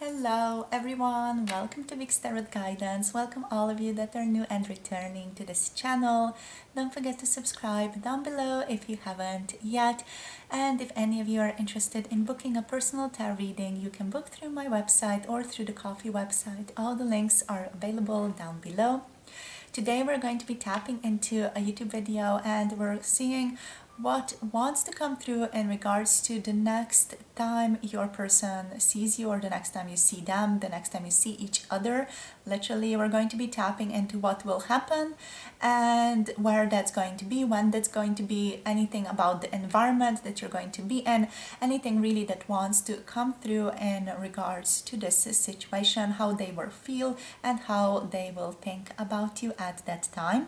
Hello everyone, welcome to Big Tarot Guidance. Welcome all of you that are new and returning to this channel. Don't forget to subscribe down below if you haven't yet. And if any of you are interested in booking a personal tarot reading, you can book through my website or through the Coffee website. All the links are available down below. Today we're going to be tapping into a YouTube video and we're seeing what wants to come through in regards to the next time your person sees you, or the next time you see them, the next time you see each other. Literally, we're going to be tapping into what will happen and where that's going to be, when that's going to be, anything about the environment that you're going to be in, anything really that wants to come through in regards to this situation, how they will feel and how they will think about you at that time.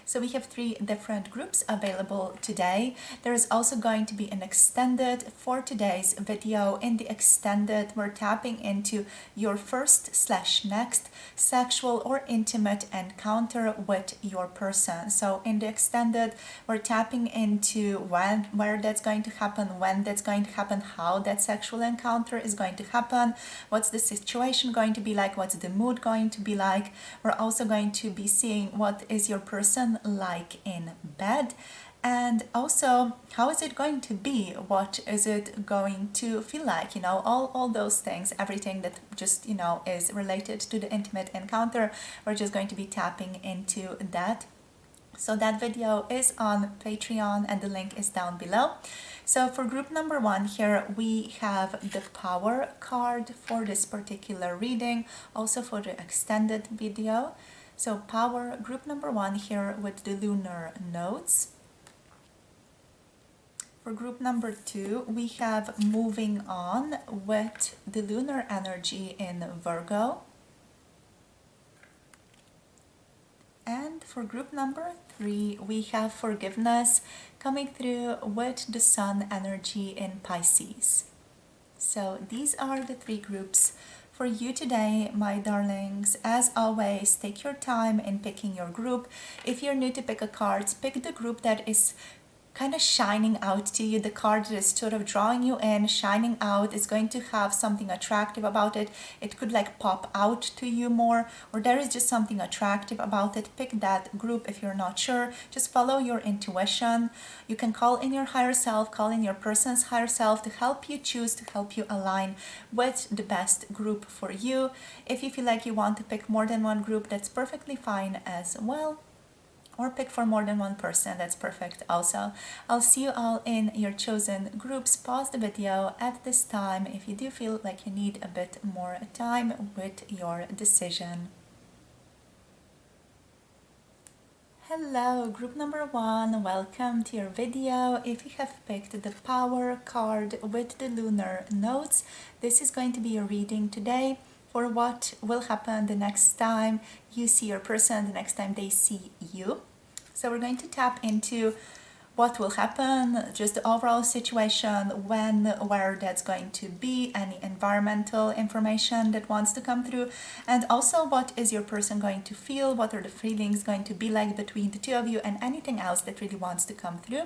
So we have 3 different groups available today. There is also going to be an extended for today's video. In the extended, we're tapping into your first/next sexual or intimate encounter with your person. So in the extended, we're tapping into where that's going to happen, when that's going to happen, how that sexual encounter is going to happen, what's the situation going to be like, what's the mood going to be like. We're also going to be seeing what is your person like in bed, and also how is it going to be, what is it going to feel like, all those things, everything that just is related to the intimate encounter. We're just going to be tapping into that. So that video is on Patreon and the link is down below. So for group number 1 here, we have the Power card for this particular reading, also for the extended video. So Power, group number 1 here with the lunar nodes. For group number 2, we have Moving On with the lunar energy in Virgo. And for group number 3, we have Forgiveness coming through with the Sun energy in Pisces. So these are the 3 groups for you today, my darlings. As always, take your time in picking your group. If you're new to pick a card, pick the group that is kind of shining out to you, the card that is sort of drawing you in, shining out. It's going to have something attractive about it. It could like pop out to you more, or there is just something attractive about it. Pick that group. If you're not sure, just follow your intuition. You can call in your higher self, call in your person's higher self to help you choose, to help you align with the best group for you. If you feel like you want to pick more than one group, that's perfectly fine as well. Or pick for more than one person, that's perfect also. I'll see you all in your chosen groups. Pause the video at this time if you do feel like you need a bit more time with your decision. Hello, group number 1, welcome to your video. If you have picked the Power card with the lunar nodes, this is going to be your reading today for what will happen the next time you see your person, the next time they see you. So we're going to tap into what will happen, just the overall situation, when, where that's going to be, any environmental information that wants to come through, and also what is your person going to feel, what are the feelings going to be like between the two of you, and anything else that really wants to come through.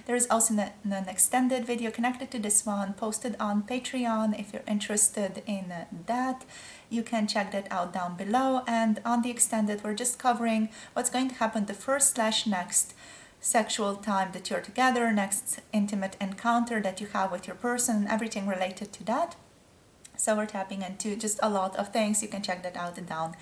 There is also an extended video connected to this one posted on Patreon. If you're interested in that, you can check that out down below. And on the extended, we're just covering what's going to happen the first/next sexual time that you're together, next intimate encounter that you have with your person, and everything related to that. So we're tapping into just a lot of things. You can check that out down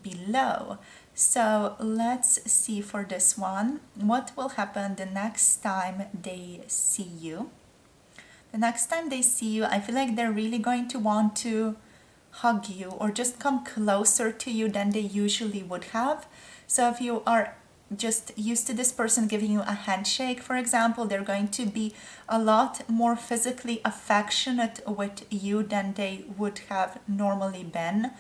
below. So let's see for this one, what will happen the next time they see you. The next time they see you, I feel like they're really going to want to hug you or just come closer to you than they usually would have. So if you are just used to this person giving you a handshake, for example, they're going to be a lot more physically affectionate with you than they would have normally been.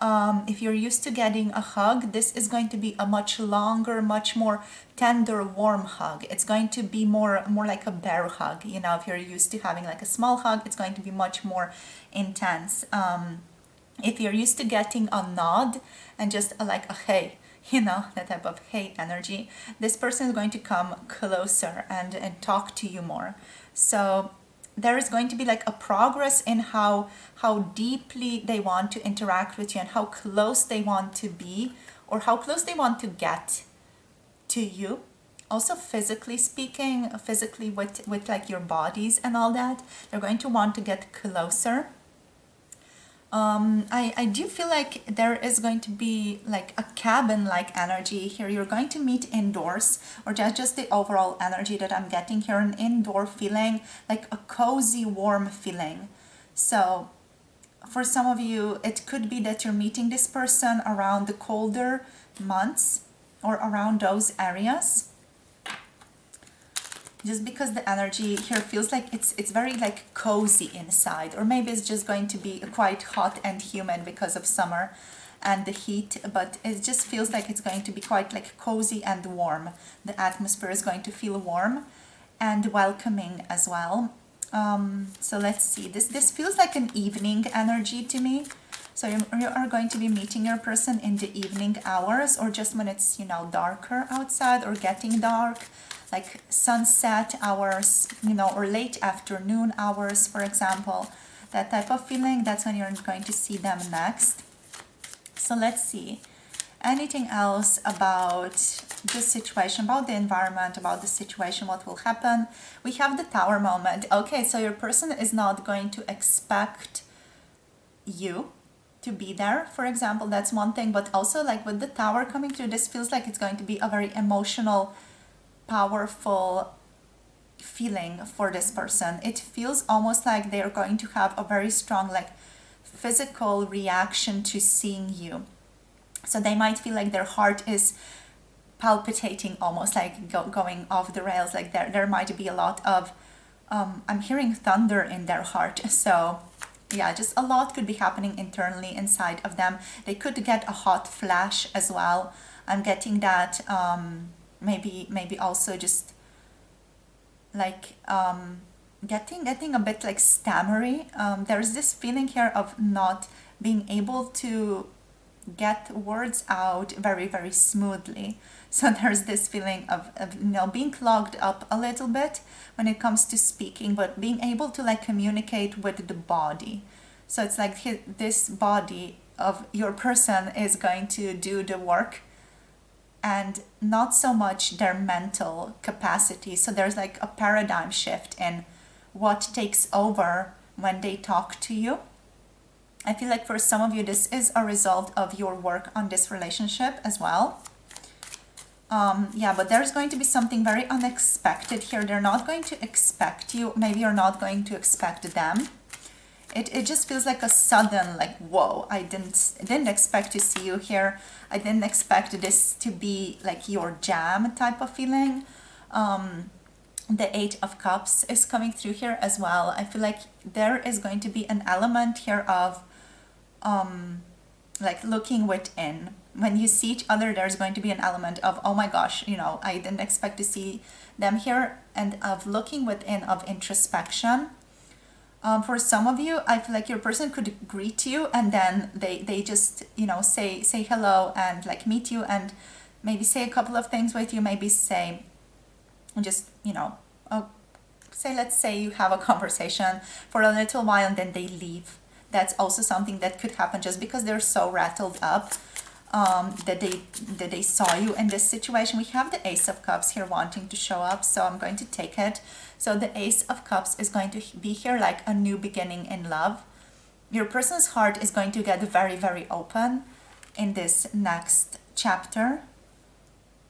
If you're used to getting a hug, this is going to be a much longer, much more tender, warm hug. It's going to be more like a bear hug. If you're used to having like a small hug, it's going to be much more intense. If you're used to getting a nod and just like a hey, that type of hey energy, this person is going to come closer and talk to you more. So there is going to be like a progress in how deeply they want to interact with you and how close they want to be or how close they want to get to you. Also physically speaking, physically with like your bodies and all that, they're going to want to get closer. I do feel like there is going to be like a cabin-like energy here. You're going to meet indoors, or just the overall energy that I'm getting here, an indoor feeling, like a cozy, warm feeling. So for some of you, it could be that you're meeting this person around the colder months or around those areas. Just because the energy here feels like it's very like cozy inside, or maybe it's just going to be quite hot and humid because of summer and the heat, but it just feels like it's going to be quite like cozy and warm. The atmosphere is going to feel warm and welcoming as well. So let's see, this feels like an evening energy to me. So you are going to be meeting your person in the evening hours, or just when it's, you know, darker outside or getting dark, like sunset hours, you know, or late afternoon hours, for example. That type of feeling, that's when you're going to see them next. So let's see. Anything else about the situation, about the environment, about the situation, what will happen? We have the Tower moment. Okay, so your person is not going to expect you to be there, for example. That's one thing, but also like with the Tower coming through, this feels like it's going to be a very emotional, powerful feeling for this person. It feels almost like they're going to have a very strong like physical reaction to seeing you. So they might feel like their heart is palpitating, almost like going off the rails. Like there might be a lot of I'm hearing thunder in their heart. So yeah, just a lot could be happening internally inside of them. They could get a hot flash as well. I'm getting that. Maybe also just like getting a bit like stammery. There's this feeling here of not being able to get words out very, very smoothly. So there's this feeling of you know, being clogged up a little bit when it comes to speaking, but being able to like communicate with the body. So it's like this body of your person is going to do the work, and not so much their mental capacity. So there's like a paradigm shift in what takes over when they talk to you. I feel like for some of you, this is a result of your work on this relationship as well. Yeah, but there's going to be something very unexpected here. They're not going to expect you. Maybe you're not going to expect them. It just feels like a sudden, like, whoa, I didn't expect to see you here. I didn't expect this to be like your jam type of feeling. The Eight of Cups is coming through here as well. I feel like there is going to be an element here of like looking within. When you see each other, there's going to be an element of, oh my gosh, you know, I didn't expect to see them here, and of looking within, of introspection. For some of you, I feel like your person could greet you, and then they just, you know, say hello and like meet you and maybe say a couple of things with you, maybe say just, you know, let's say you have a conversation for a little while and then they leave. That's also something that could happen just because they're so rattled up that they saw you in this situation. We have the Ace of Cups here wanting to show up, so I'm going to take it. So the Ace of Cups is going to be here like a new beginning in love. Your person's heart is going to get very, very open in this next chapter.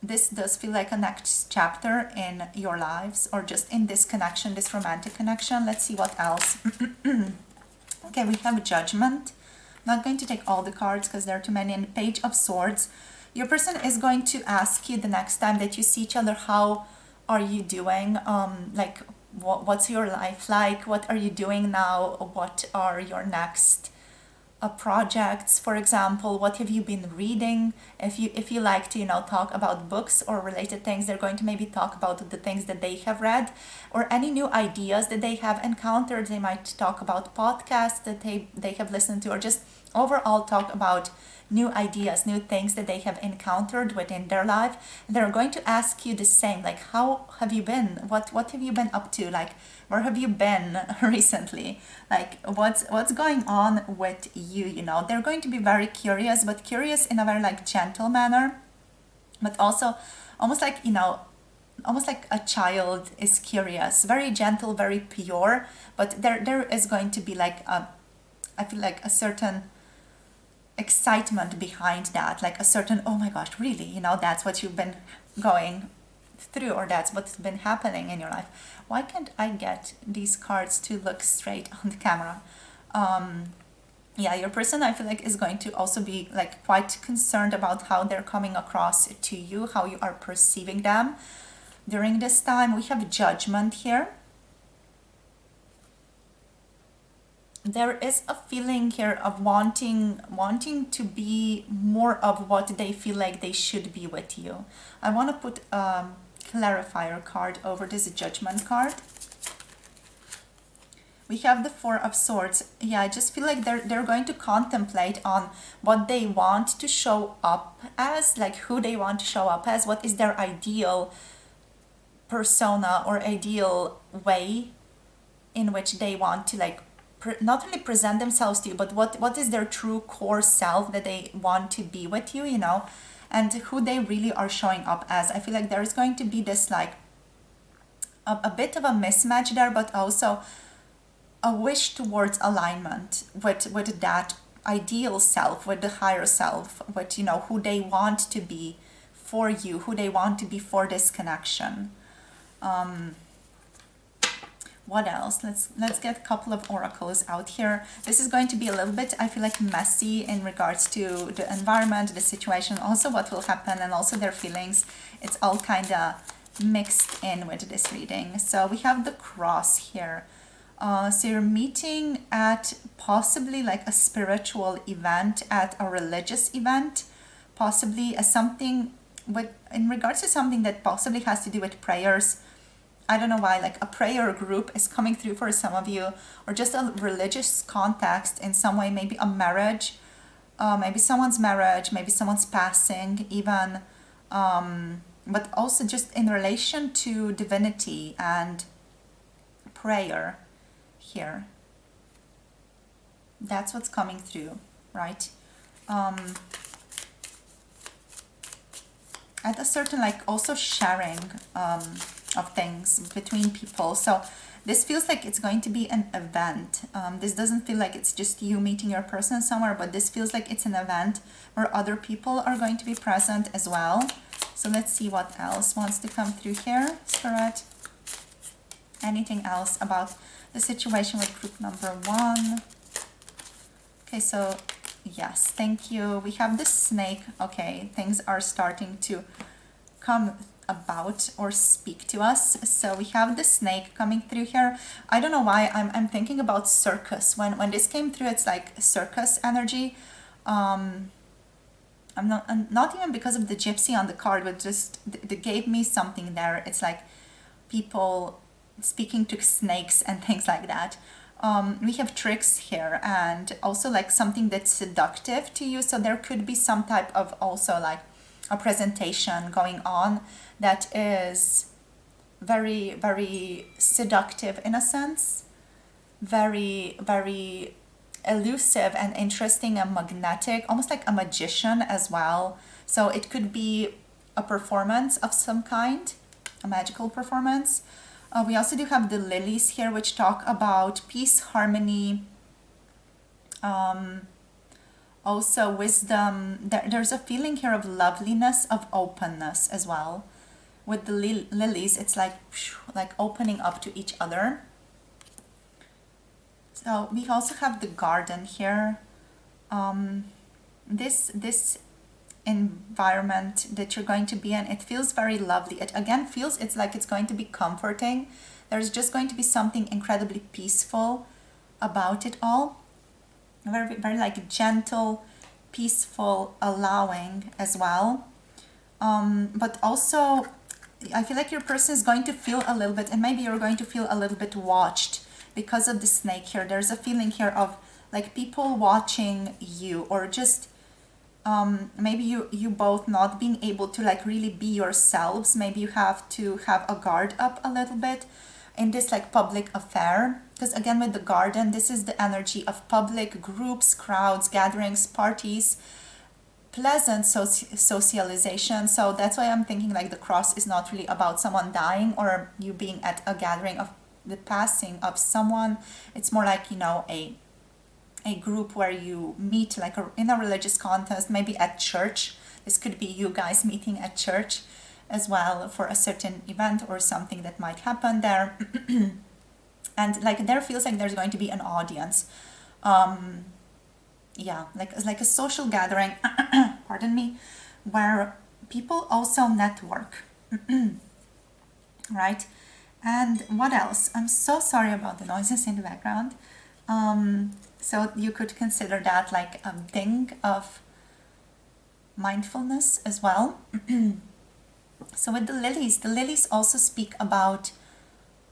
This does feel like a next chapter in your lives, or just in this connection, this romantic connection. Let's see what else. Okay, we have Judgment. I'm not going to take all the cards because there are too many. And Page of Swords. Your person is going to ask you the next time that you see each other, how are you doing? Like, what's your life like? What are you doing now? What are your next projects, for example? What have you been reading? If you like to, you know, talk about books or related things, they're going to maybe talk about the things that they have read or any new ideas that they have encountered. They might talk about podcasts that they have listened to, or just overall talk about new ideas, new things that they have encountered within their life. They're going to ask you the same, like, how have you been? What have you been up to? Like, Where have you been recently? Like what's going on with you, you know? They're going to be very curious, but curious in a very like gentle manner, but also almost like, you know, almost like a child is curious, very gentle, very pure, but there is going to be like a, I feel like a certain excitement behind that, like a certain, oh my gosh, really, you know, that's what you've been going through, or that's what's been happening in your life. Why can't I get these cards to look straight on the camera? Yeah, your person, I feel like, is going to also be like quite concerned about how they're coming across to you, how you are perceiving them during this time. We have judgment here. There is a feeling here of wanting to be more of what they feel like they should be with you. I want to put a clarifier card over this judgment card. We have the Four of Swords. Yeah, I just feel like they're going to contemplate on what they want to show up as, like who they want to show up as, what is their ideal persona or ideal way in which they want to like not only present themselves to you, but what is their true core self that they want to be with you, you know, and who they really are showing up as. I feel like there is going to be this like a bit of a mismatch there, but also a wish towards alignment with that ideal self, with the higher self, with, you know, who they want to be for you, who they want to be for this connection. What else? Let's get a couple of oracles out here. This is going to be a little bit, I feel like, messy in regards to the environment, the situation, also what will happen, and also their feelings. It's all kind of mixed in with this reading. So we have the Cross here. So you're meeting at possibly like a spiritual event, at a religious event, possibly as something with, in regards to something that possibly has to do with prayers. I don't know why, like a prayer group is coming through for some of you, or just a religious context in some way, maybe a marriage, maybe someone's marriage, maybe someone's passing even, but also just in relation to divinity and prayer here. That's what's coming through, right? At a certain, like, also sharing of things between people. So this feels like it's going to be an event. This doesn't feel like it's just you meeting your person somewhere, but this feels like it's an event where other people are going to be present as well. So let's see what else wants to come through here, Spirit. Anything else about the situation with group number 1? Okay, so yes, thank you. We have the snake. Okay, things are starting to come about or speak to us. So we have the snake coming through here. I don't know why I'm thinking about circus. When this came through, it's like circus energy. I'm not even because of the gypsy on the card, but just they gave me something there. It's like people speaking to snakes and things like that. We have tricks here, and also like something that's seductive to you. So there could be some type of also like a presentation going on that is very, very seductive in a sense, very, very elusive and interesting and magnetic, almost like a magician as well. So it could be a performance of some kind, a magical performance. We also do have the lilies here, which talk about peace, harmony, also wisdom. There's a feeling here of loveliness, of openness as well. With the lilies, it's like opening up to each other. So we also have the garden here. This environment that you're going to be in, it feels very lovely. It again feels, it's like it's going to be comforting. There's just going to be something incredibly peaceful about it all. Very, very like gentle, peaceful, allowing as well. But also I feel like your person is going to feel a little bit, and maybe you're going to feel a little bit watched because of the snake here. There's a feeling here of like people watching you, or just maybe you both not being able to like really be yourselves. Maybe you have to have a guard up a little bit, in this like public affair, because again with the garden, this is the energy of public groups, crowds, gatherings, parties, pleasant socialization. So that's why I'm thinking like the cross is not really about someone dying or you being at a gathering of the passing of someone. It's more like, you know, a group where you meet like in a religious context, maybe at church. This could be you guys meeting at church as well for a certain event or something that might happen there. And like there feels like there's going to be an audience. Yeah, like a social gathering, pardon me, where people also network, right? And what else? I'm so sorry about the noises in the background. So you could consider that like a ding of mindfulness as well. So with the lilies also speak about,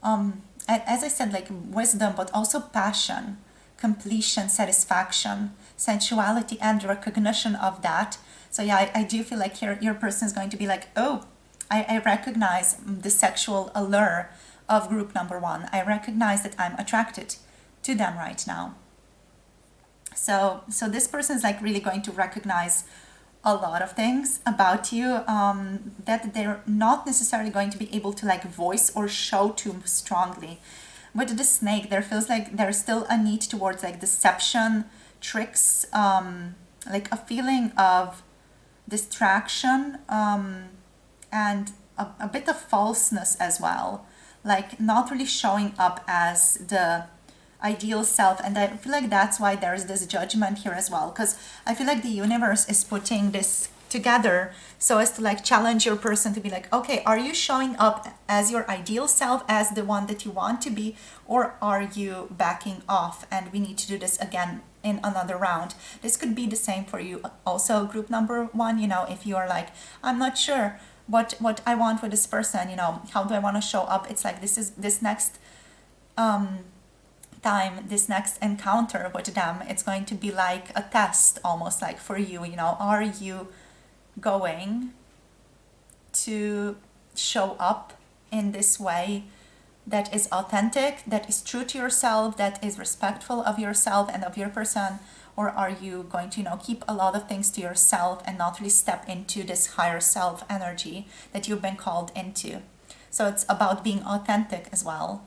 as I said, like wisdom, but also passion, completion, satisfaction, sensuality, and recognition of that. So yeah, I do feel like here your person is going to be like, oh, I recognize the sexual allure of group number one. I recognize that I'm attracted to them right now. So this person is like really going to recognize a lot of things about you that they're not necessarily going to be able to like voice or show too strongly. With the snake, there feels like there's still a need towards like deception, tricks, like a feeling of distraction, and a bit of falseness as well, like not really showing up as the ideal self. And I feel like that's why there's this judgment here as well, because I feel like the universe is putting this together so as to like challenge your person to be like, okay, are you showing up as your ideal self, as the one that you want to be, or are you backing off? And we need to do this again in another round. This could be the same for you also, group number one. You know, if you are like, I'm not sure what I want with this person, you know, how do I want to show up? It's like this next time, this next encounter with them, it's going to be like a test almost, like for you, you know, are you going to show up in this way that is authentic, that is true to yourself, that is respectful of yourself and of your person, or are you going to, you know, keep a lot of things to yourself and not really step into this higher self energy that you've been called into? So it's about being authentic as well.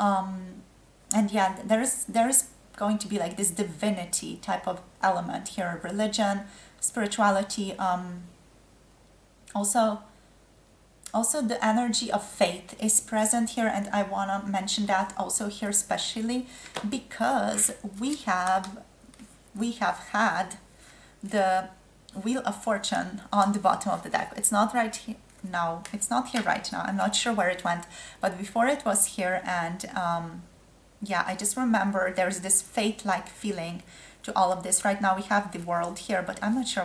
And yeah, there's going to be like this divinity type of element here, religion, spirituality, also the energy of faith is present here. And I want to mention that also here, especially because we have had the Wheel of Fortune on the bottom of the deck. It's not right here. No, it's not here right now. I'm not sure where it went, but before it was here. And yeah, I just remember there's this fate-like feeling to all of this. Right now we have the World here, but I'm not sure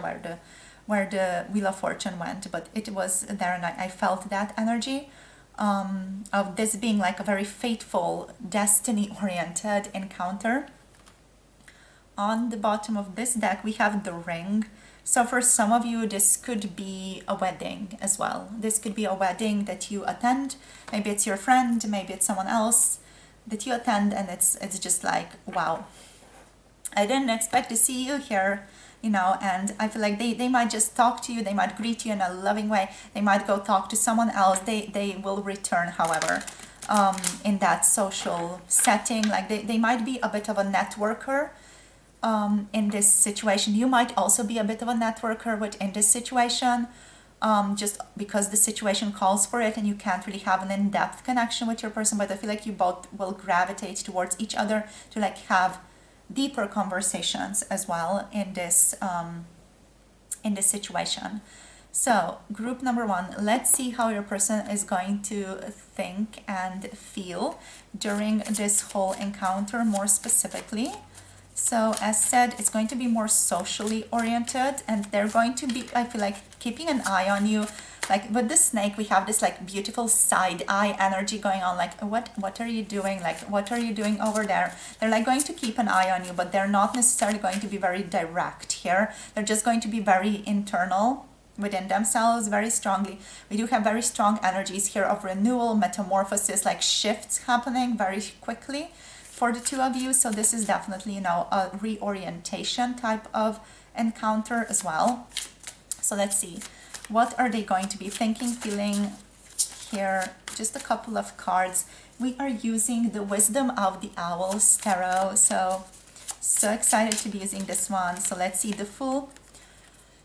where the Wheel of Fortune went, but it was there, and I felt that energy of this being like a very fateful, destiny-oriented encounter. On the bottom of this deck, we have the Ring. So for some of you, this could be a wedding as well. This could be a wedding that you attend. Maybe it's your friend, maybe it's someone else that you attend, and it's just like, wow, I didn't expect to see you here, you know. And I feel like they might just talk to you, they might greet you in a loving way, they might go talk to someone else, they will return, however, in that social setting. Like they might be a bit of a networker in this situation. You might also be a bit of a networker within this situation, just because the situation calls for it and you can't really have an in-depth connection with your person. But I feel like you both will gravitate towards each other to like have deeper conversations as well in this situation. So group number one, let's see how your person is going to think and feel during this whole encounter more specifically. So as said, it's going to be more socially oriented, and they're going to be, I feel like, keeping an eye on you. Like with the snake, we have this like beautiful side eye energy going on. Like, what are you doing? Like, what are you doing over there? They're like going to keep an eye on you, but they're not necessarily going to be very direct here. They're just going to be very internal. within themselves very strongly. We do have very strong energies here of renewal, metamorphosis, like shifts happening very quickly for the two of you. So this is definitely, you know, a reorientation type of encounter as well. So let's see, what are they going to be thinking, feeling here? Just a couple of cards. We are using the Wisdom of the Owls Tarot. So excited to be using this one. So let's see, the Fool.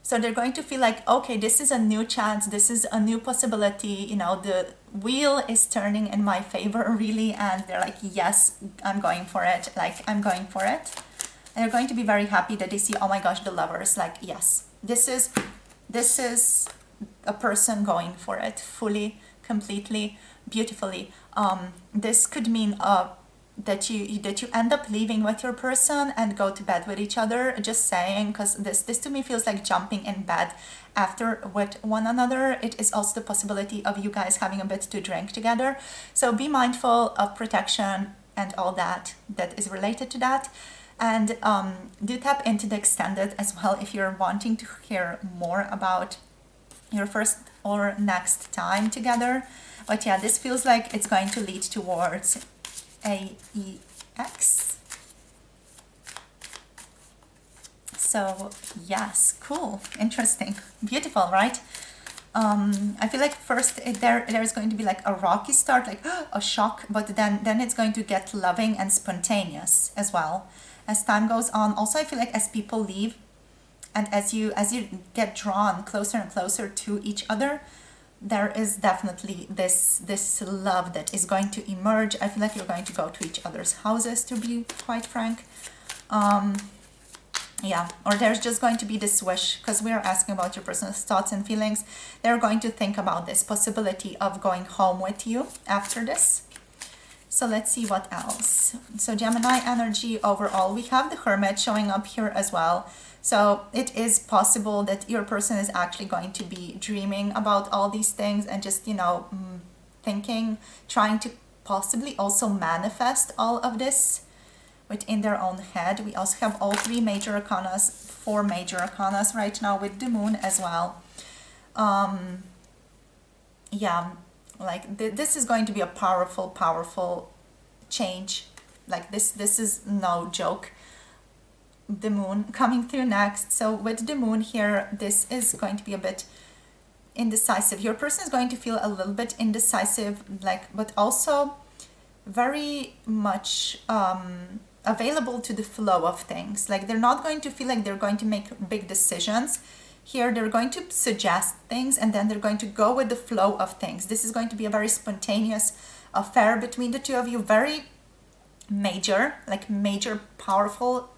So they're going to feel like, okay, this is a new chance, this is a new possibility, you know, the wheel is turning in my favor really, and they're like, yes, I'm going for it, like, I'm going for it. And they're going to be very happy that they see, oh my gosh, the Lovers, like, yes, this is a person going for it fully, completely, beautifully. This could mean that you end up leaving with your person and go to bed with each other, just saying, because this to me feels like jumping in bed after with one another. It is also the possibility of you guys having a bit to drink together, so be mindful of protection and all that is related to that. And do tap into the extended as well if you're wanting to hear more about your first or next time together. But yeah, this feels like it's going to lead towards AEX. So yes, cool, interesting, beautiful, right? I feel like first there's going to be like a rocky start, like a shock, but then it's going to get loving and spontaneous as well as time goes on. Also, I feel like as people leave and as you get drawn closer and closer to each other, there is definitely this love that is going to emerge. I feel like you're going to go to each other's houses, to be quite frank. Yeah, or there's just going to be this wish, because we are asking about your person's thoughts and feelings. They're going to think about this possibility of going home with you after this. So let's see what else. So Gemini energy overall, we have the Hermit showing up here as well. So it is possible that your person is actually going to be dreaming about all these things and just, you know, thinking, trying to possibly also manifest all of this within their own head. We also have all three major arcanas, four major arcanas right now with the Moon as well. Yeah, like this is going to be a powerful change. Like this is no joke. The Moon coming through next. So with the Moon here, this is going to be a bit indecisive. Your person is going to feel a little bit indecisive, like, but also very much available to the flow of things. Like they're not going to feel like they're going to make big decisions. Here they're going to suggest things and then they're going to go with the flow of things. This is going to be a very spontaneous affair between the two of you. Very major, like major, powerful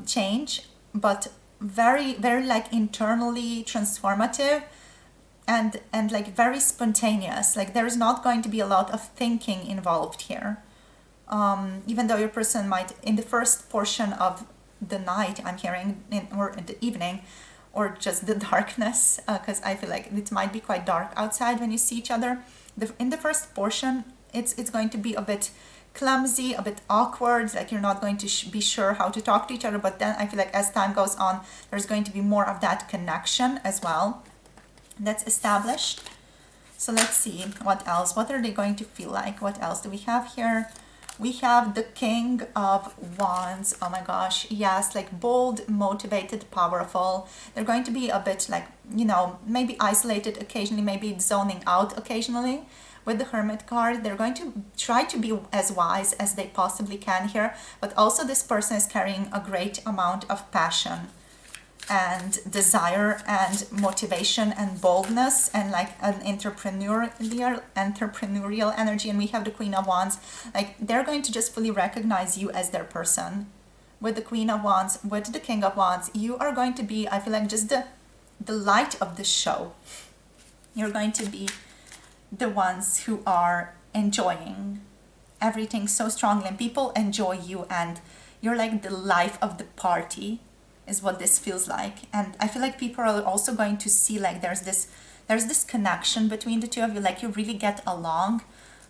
change, but very like internally transformative and like very spontaneous. Like there is not going to be a lot of thinking involved here. Even though your person might, in the first portion of the night, I'm hearing, or in the evening, or just the darkness, because I feel like it might be quite dark outside when you see each other. In the first portion, it's going to be a bit clumsy, a bit awkward, like you're not going to be sure how to talk to each other. But then I feel like as time goes on, there's going to be more of that connection as well that's established. So let's see what else. What are they going to feel like? What else do we have here? We have the King of Wands. Oh my gosh, yes, like bold, motivated, powerful. They're going to be a bit like, you know, maybe isolated occasionally, maybe zoning out occasionally. With the Hermit card, they're going to try to be as wise as they possibly can here, but also this person is carrying a great amount of passion and desire and motivation and boldness and like an entrepreneurial energy. And we have the Queen of Wands. Like they're going to just fully recognize you as their person. With the Queen of Wands, with the King of Wands, you are going to be, I feel like, just the light of the show. You're going to be the ones who are enjoying everything so strongly, and people enjoy you, and you're like the life of the party is what this feels like. And I feel like people are also going to see like there's this connection between the two of you, like you really get along.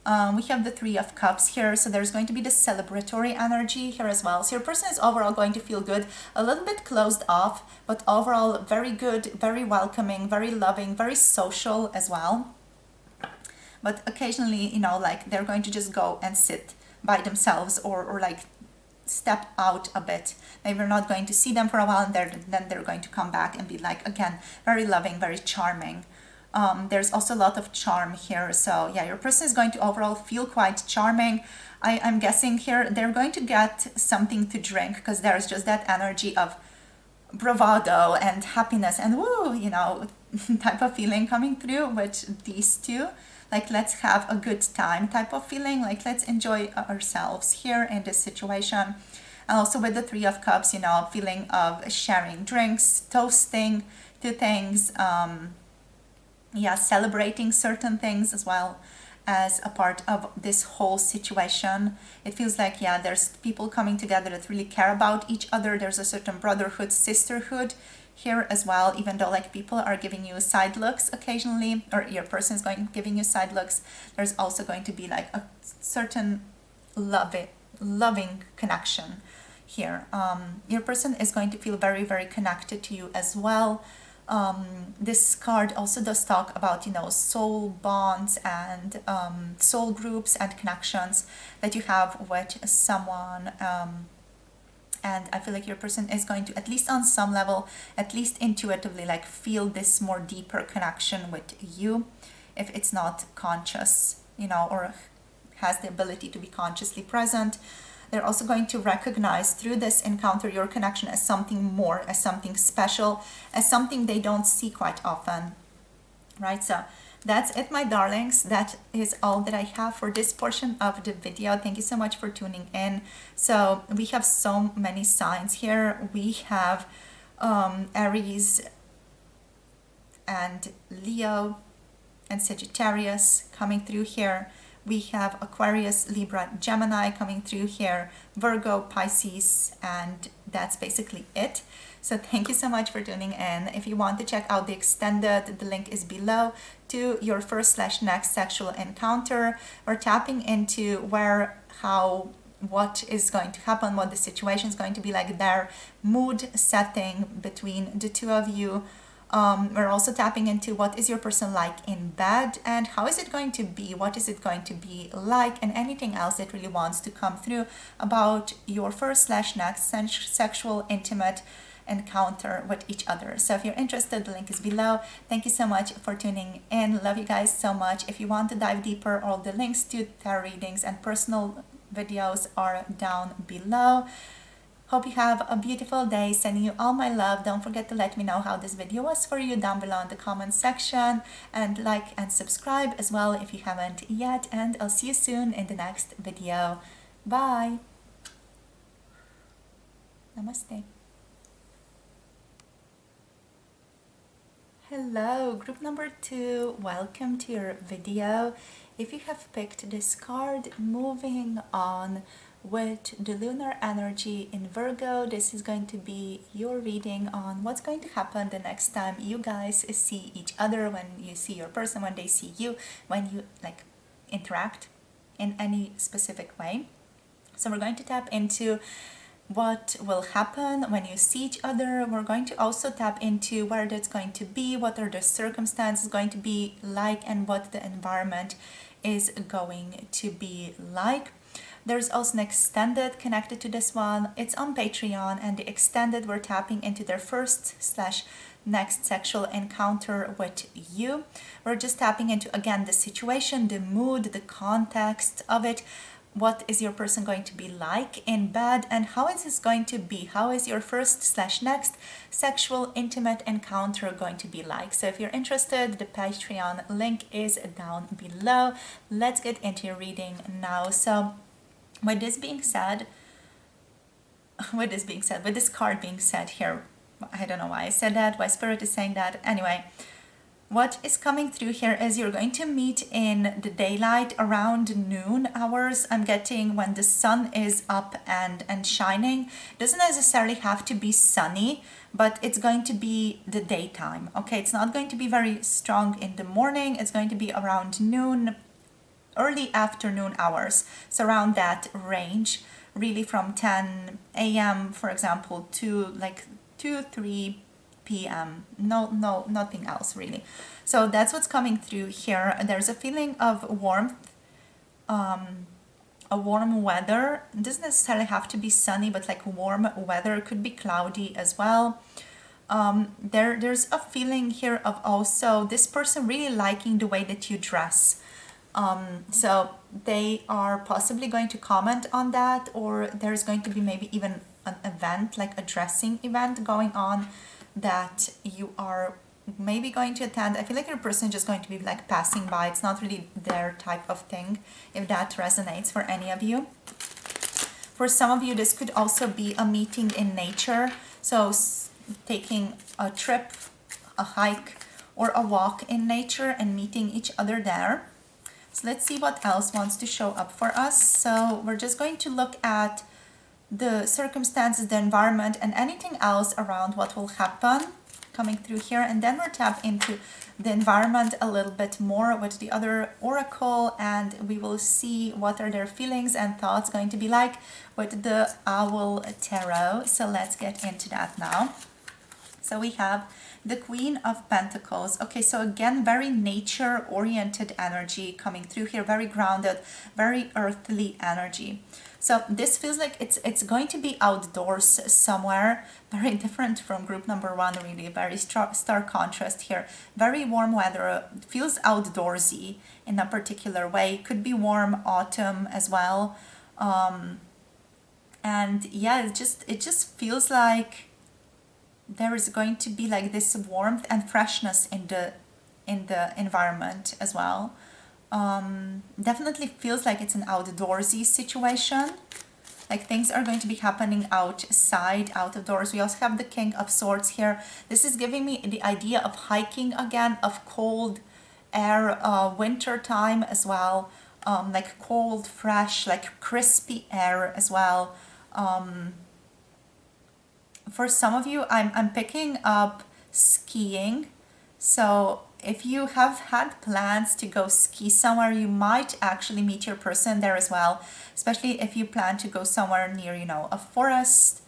We have the Three of Cups here, so there's going to be the celebratory energy here as well. So your person is overall going to feel good, a little bit closed off, but overall very good, very welcoming, very loving, very social as well. But occasionally, you know, like they're going to just go and sit by themselves, or like step out a bit. Maybe we're not going to see them for a while, and then they're going to come back and be like, again, very loving, very charming. There's also a lot of charm here. So yeah, your person is going to overall feel quite charming. I'm guessing here they're going to get something to drink, because there's just that energy of bravado and happiness and woo, you know, type of feeling coming through with these two. Like, let's have a good time type of feeling, like let's enjoy ourselves here in this situation. And also with the Three of Cups, you know, feeling of sharing drinks, toasting to things, yeah, celebrating certain things as well as a part of this whole situation. It feels like, yeah, there's people coming together that really care about each other. There's a certain brotherhood, sisterhood here as well, even though like people are giving you side looks occasionally, or your person is giving you side looks. There's also going to be like a certain loving connection here. Your person is going to feel very, very connected to you as well. This card also does talk about, you know, soul bonds and soul groups and connections that you have with someone. And I feel like your person is going to, at least on some level, at least intuitively, like feel this more deeper connection with you, if it's not conscious, you know, or has the ability to be consciously present. They're also going to recognize through this encounter your connection as something more, as something special, as something they don't see quite often, right? So that's it, my darlings. That is all that I have for this portion of the video. Thank you so much for tuning in. So we have so many signs here. We have Aries and Leo and Sagittarius coming through here. We have Aquarius, Libra, Gemini coming through here, Virgo, Pisces, and that's basically it. So thank you so much for tuning in. If you want to check out the extended, the link is below, to your first/next sexual encounter. We're tapping into where, how, what is going to happen, what the situation is going to be like, their mood setting between the two of you. We're also tapping into what is your person like in bed, and how is it going to be, what is it going to be like, and anything else that really wants to come through about your first/next sexual intimate encounter with each other. So if you're interested, the link is below. Thank you so much for tuning in. Love you guys so much. If you want to dive deeper, all the links to tarot readings and personal videos are down below. Hope you have a beautiful day. Sending you all my love. Don't forget to let me know how this video was for you down below in the comment section, and like and subscribe as well if you haven't yet, and I'll see you soon in the next video. Bye. Namaste. Hello, group number 2. Welcome to your video. If you have picked this card, moving on with the lunar energy in Virgo, this is going to be your reading on what's going to happen the next time you guys see each other, when you see your person, when they see you, when you like interact in any specific way. So we're going to tap into what will happen when you see each other. We're going to also tap into where that's going to be, what are the circumstances going to be like, and what the environment is going to be like. There's also an extended connected to this one. It's on Patreon, and the extended, we're tapping into their first/next sexual encounter with you. We're just tapping into, again, the situation, the mood, the context of it. What is your person going to be like in bed, and how is this going to be? How is your first/next sexual intimate encounter going to be like? So if you're interested, the Patreon link is down below. Let's get into your reading now. So with this card being said here, I don't know why I said that, why Spirit is saying that. Anyway, what is coming through here is you're going to meet in the daylight around noon hours. I'm getting when the sun is up and shining. Doesn't necessarily have to be sunny, but it's going to be the daytime. Okay, it's not going to be very strong in the morning. It's going to be around noon, early afternoon hours, so around that range, really from 10 a.m. for example to like 2 3 p.m. No, nothing else really. So that's what's coming through here. There's a feeling of warmth, a warm weather. It doesn't necessarily have to be sunny, but like warm weather. It could be cloudy as well. There's a feeling here of also this person really liking the way that you dress. So they are possibly going to comment on that, or there's going to be maybe even an event, like a dressing event going on that you are maybe going to attend. I feel like your person is just going to be like passing by. It's not really their type of thing, if that resonates for any of you. For some of you, this could also be a meeting in nature. So taking a trip, a hike, or a walk in nature and meeting each other there. So let's see what else wants to show up for us. So we're just going to look at the circumstances, the environment, and anything else around what will happen coming through here. And then we'll tap into the environment a little bit more with the other oracle, and we will see what are their feelings and thoughts going to be like with the Owl Tarot. So let's get into that now. So we have the Queen of Pentacles. Okay, so again, very nature-oriented energy coming through here, very grounded, very earthly energy. So this feels like it's going to be outdoors somewhere, very different from group number one, really, very stark contrast here. Very warm weather, feels outdoorsy in a particular way. Could be warm autumn as well. And yeah, it just feels like there is going to be like this warmth and freshness in the environment as well. Definitely feels like it's an outdoorsy situation. Like things are going to be happening outside, out of doors. We also have the King of Swords here. This is giving me the idea of hiking again, of cold air, winter time as well. Like cold, fresh, like crispy air as well. For some of you, I'm picking up skiing. So if you have had plans to go ski somewhere, you might actually meet your person there as well. Especially if you plan to go somewhere near, a forest.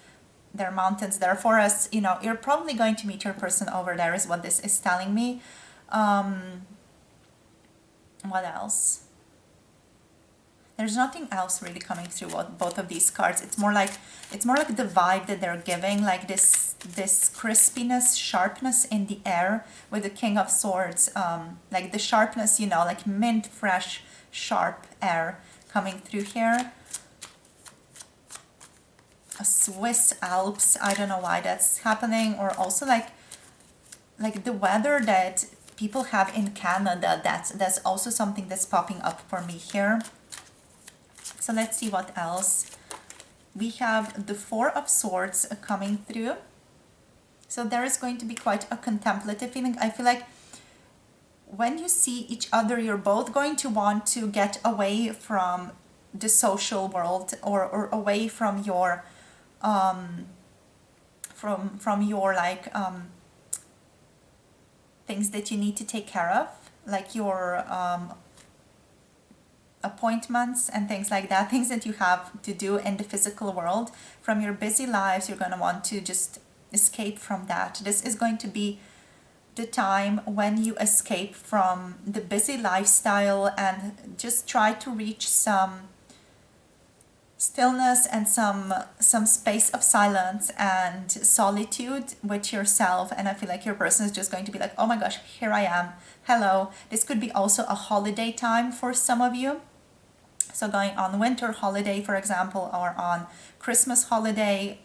There are mountains, there are forests. You're probably going to meet your person over there is what this is telling me. What else? There's nothing else really coming through both of these cards. It's more like the vibe that they're giving, like this crispiness, sharpness in the air with the King of Swords. Like the sharpness, like mint fresh, sharp air coming through here. A Swiss Alps, I don't know why that's happening, or also like the weather that people have in Canada. That's also something that's popping up for me here. So let's see what else. We have the Four of Swords coming through. So there is going to be quite a contemplative feeling. I feel like when you see each other, you're both going to want to get away from the social world, or away from your from your like things that you need to take care of, like your appointments and things like that, things that you have to do in the physical world. From your busy lives, you're going to want to just escape from that. This is going to be the time when you escape from the busy lifestyle and just try to reach some stillness and some space of silence and solitude with yourself. And I feel like your person is just going to be like, oh my gosh, here I am, hello. This could be also a holiday time for some of you. So going on winter holiday, for example, or on Christmas holiday,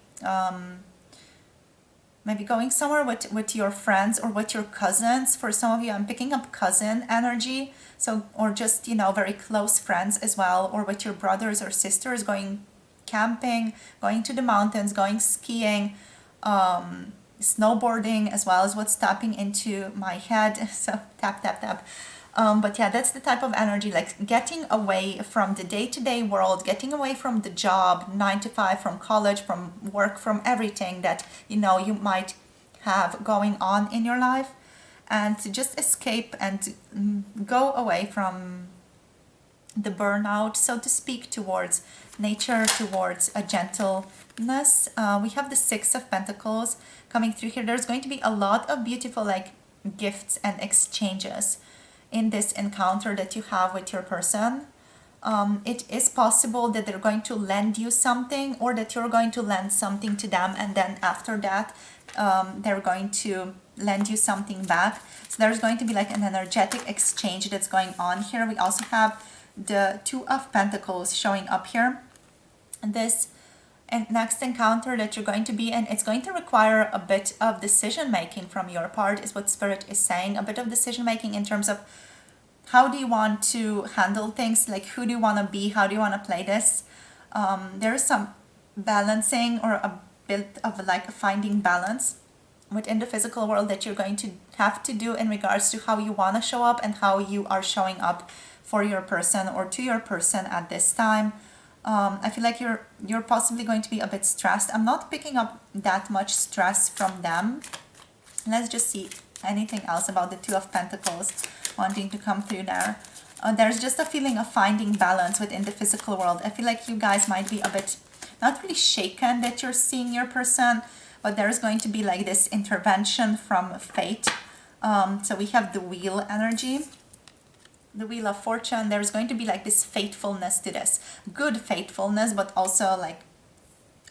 maybe going somewhere with your friends or with your cousins. For some of you, I'm picking up cousin energy. So, or just, very close friends as well, or with your brothers or sisters, going camping, going to the mountains, going skiing, snowboarding as well is what's tapping into my head. So tap, tap, tap. But yeah, that's the type of energy, like getting away from the day-to-day world, getting away from the job, 9 to 5, from college, from work, from everything that, you might have going on in your life, and to just escape and go away from the burnout, so to speak, towards nature, towards a gentleness. We have the Six of Pentacles coming through here. There's going to be a lot of beautiful like gifts and exchanges in this encounter that you have with your person. It is possible that they're going to lend you something, or that you're going to lend something to them, and then after that they're going to lend you something back. So there's going to be like an energetic exchange that's going on here. We also have the Two of Pentacles showing up here. This and next encounter that you're going to be in, it's going to require a bit of decision making from your part, is what Spirit is saying. A bit of decision making in terms of how do you want to handle things, like who do you want to be, how do you want to play this. There is some balancing, or a bit of like finding balance within the physical world that you're going to have to do in regards to how you want to show up and how you are showing up for your person or to your person at this time. I feel like you're possibly going to be a bit stressed. I'm not picking up that much stress from them. Let's just see anything else about the Two of Pentacles wanting to come through there. There's just a feeling of finding balance within the physical world. I feel like you guys might be a bit not really shaken that you're seeing your person, but there's going to be like this intervention from fate. So we have the Wheel energy, the Wheel of Fortune. There's going to be like this faithfulness to this, good faithfulness, but also like,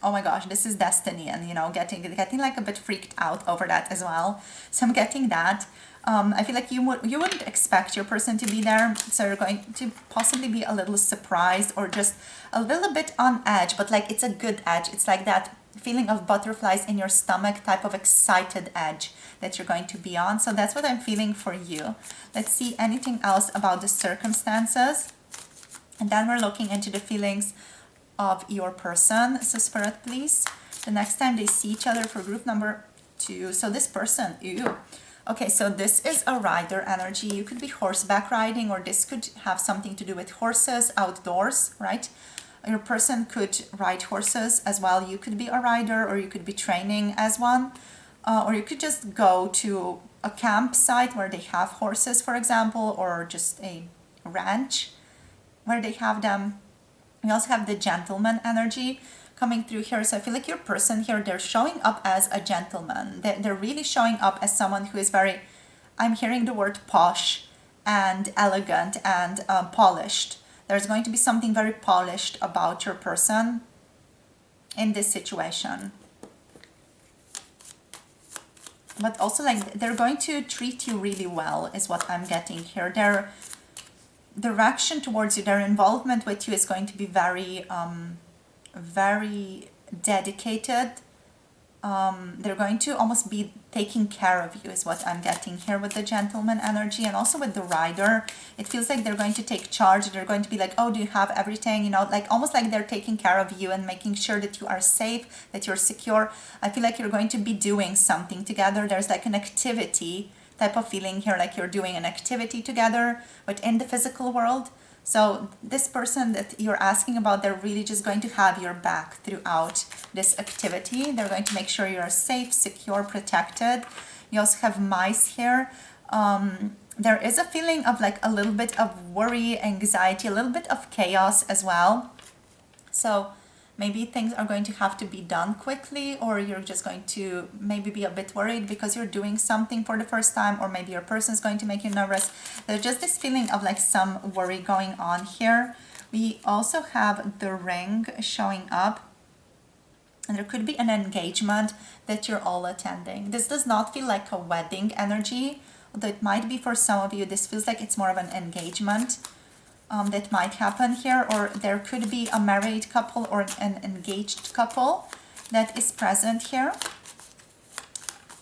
oh my gosh, this is destiny, and you know, getting like a bit freaked out over that as well. So I'm getting that. I feel like you wouldn't expect your person to be there, so you're going to possibly be a little surprised or just a little bit on edge, but like it's a good edge. It's like that feeling of butterflies in your stomach type of excited edge that you're going to be on. So that's what I'm feeling for you. Let's see anything else about the circumstances, and then we're looking into the feelings of your person. So Spirit, please, the next time they see each other for group number 2. So this person, ew. Okay, so this is a rider energy. You could be horseback riding, or this could have something to do with horses outdoors, right? Your person could ride horses as well. You could be a rider, or you could be training as one, or you could just go to a campsite where they have horses, for example, or just a ranch where they have them. We also have the gentleman energy coming through here. So I feel like your person here, they're showing up as a gentleman. They're really showing up as someone who is very, I'm hearing the word posh and elegant and polished. There's going to be something very polished about your person in this situation. But also like they're going to treat you really well is what I'm getting here. Their direction towards you, their involvement with you is going to be very very dedicated. They're going to almost be taking care of you is what I'm getting here with the gentleman energy, and also with the rider. It feels like they're going to take charge. They're going to be like, oh, do you have everything? You know, like almost like they're taking care of you and making sure that you are safe, that you're secure. I feel like you're going to be doing something together. There's like an activity type of feeling here, like you're doing an activity together within the physical world. So this person that you're asking about, they're really just going to have your back throughout this activity. They're going to make sure you're safe, secure, protected. You also have mice here. There is a feeling of like a little bit of worry, anxiety, a little bit of chaos as well. So maybe things are going to have to be done quickly, or you're just going to maybe be a bit worried because you're doing something for the first time, or maybe your person is going to make you nervous. There's just this feeling of like some worry going on here. We also have the ring showing up, and there could be an engagement that you're all attending. This does not feel like a wedding energy, although it might be for some of you. This feels like it's more of an engagement that might happen here, or there could be a married couple or an engaged couple that is present here.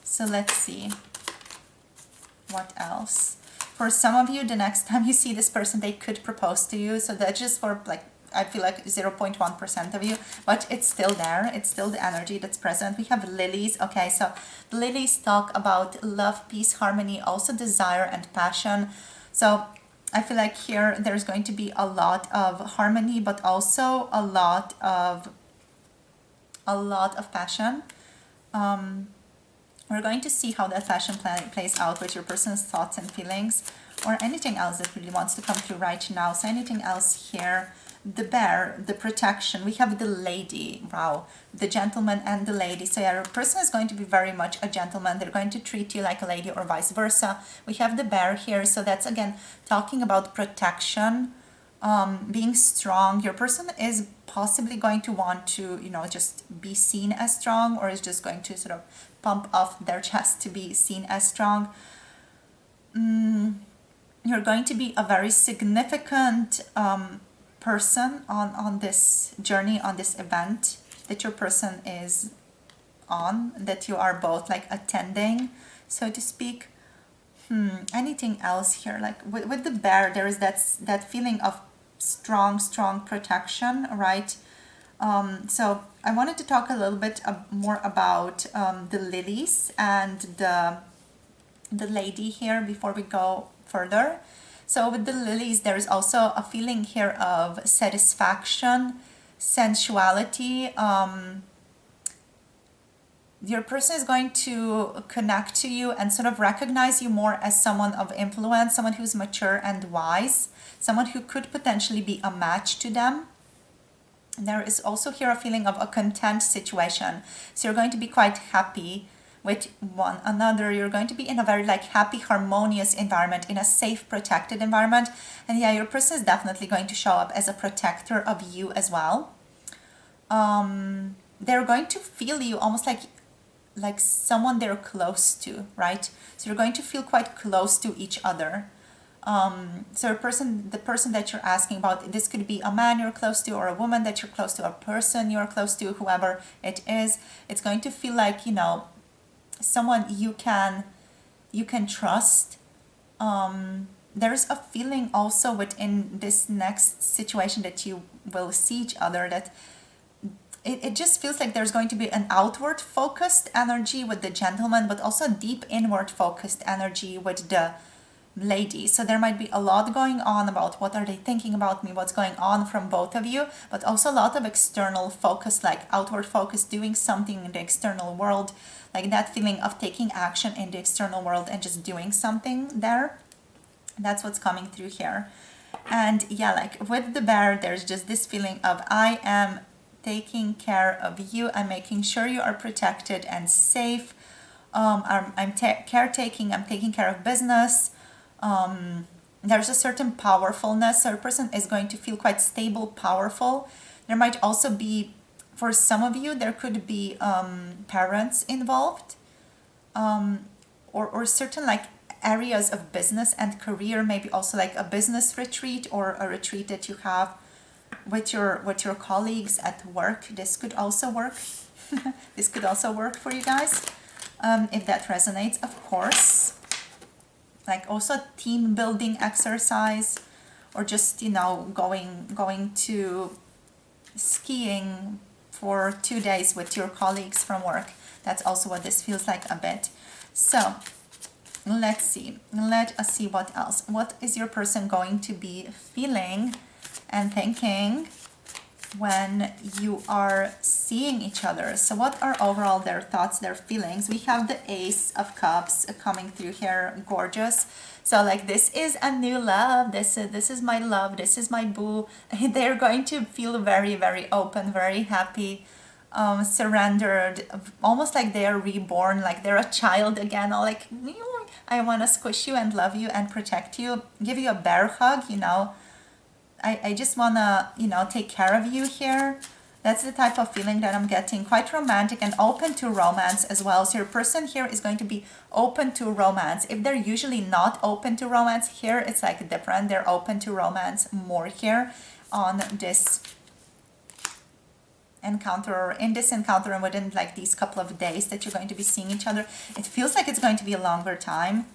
So let's see what else. For some of you, the next time you see this person, they could propose to you. So that's just for like, I feel like 0.1% of you, but it's still there. It's still the energy that's present. We have lilies. Okay, so the lilies talk about love, peace, harmony, also desire and passion. So I feel like here there's going to be a lot of harmony, but also a lot of passion. We're going to see how that passion plays out with your person's thoughts and feelings or anything else that really wants to come through right now. So anything else here? The bear, the protection. We have the lady. Wow, the gentleman and the lady. So yeah, your person is going to be very much a gentleman. They're going to treat you like a lady or vice versa. We have the bear here. So that's again talking about protection, being strong. Your person is possibly going to want to, you know, just be seen as strong, or is just going to sort of pump off their chest to be seen as strong. You're going to be a very significant person on this journey, on this event that your person is on, that you are both like attending, so to speak. Anything else here? Like with the bear, there is that feeling of strong protection, right? So I wanted to talk a little bit more about the lilies and the lady here before we go further. So with the lilies, there is also a feeling here of satisfaction, sensuality. Your person is going to connect to you and sort of recognize you more as someone of influence, someone who's mature and wise, someone who could potentially be a match to them. There is also here a feeling of a content situation. So you're going to be quite happy with one another. You're going to be in a very like happy, harmonious environment, in a safe, protected environment. And yeah, your person is definitely going to show up as a protector of you as well. They're going to feel you almost like someone they're close to, right? So you're going to feel quite close to each other. So the person that you're asking about, this could be a man you're close to, or a woman that you're close to, a person you're close to, whoever it is. It's going to feel like, you know, someone you can trust. There's a feeling also within this next situation that you will see each other, that it just feels like there's going to be an outward focused energy with the gentleman, but also a deep inward focused energy with the lady. So there might be a lot going on about what are they thinking about me, what's going on from both of you, but also a lot of external focus, like outward focus, doing something in the external world, like that feeling of taking action in the external world and just doing something there. That's what's coming through here. And yeah, like with the bear, there's just this feeling of I am taking care of you. I'm making sure you are protected and safe. I'm caretaking. I'm taking care of business. There's a certain powerfulness. So a person is going to feel quite stable, powerful. There might also be, for some of you, there could be parents involved, or certain like areas of business and career, maybe also like a business retreat or a retreat that you have with your colleagues at work. This could also work. This could also work for you guys, if that resonates, of course. Like also team building exercise, or just, you know, going to skiing for 2 days with your colleagues from work. That's also what this feels like a bit. So let's see. Let us see what else. What is your person going to be feeling and thinking when you are seeing each other? So what are overall their thoughts, their feelings? We have the Ace of Cups coming through here. Gorgeous. So like this is a new love. This is my love. This is my boo. They're going to feel very, very open, very happy, surrendered, almost like they are reborn, like they're a child again, or like, I want to squish you and love you and protect you, give you a bear hug, you know. I just want to, you know, take care of you here. That's the type of feeling that I'm getting. Quite romantic and open to romance as well. So your person here is going to be open to romance. If they're usually not open to romance, here it's like different. They're open to romance more here on this encounter, or in this encounter, and within like these couple of days that you're going to be seeing each other. It feels like it's going to be a longer time.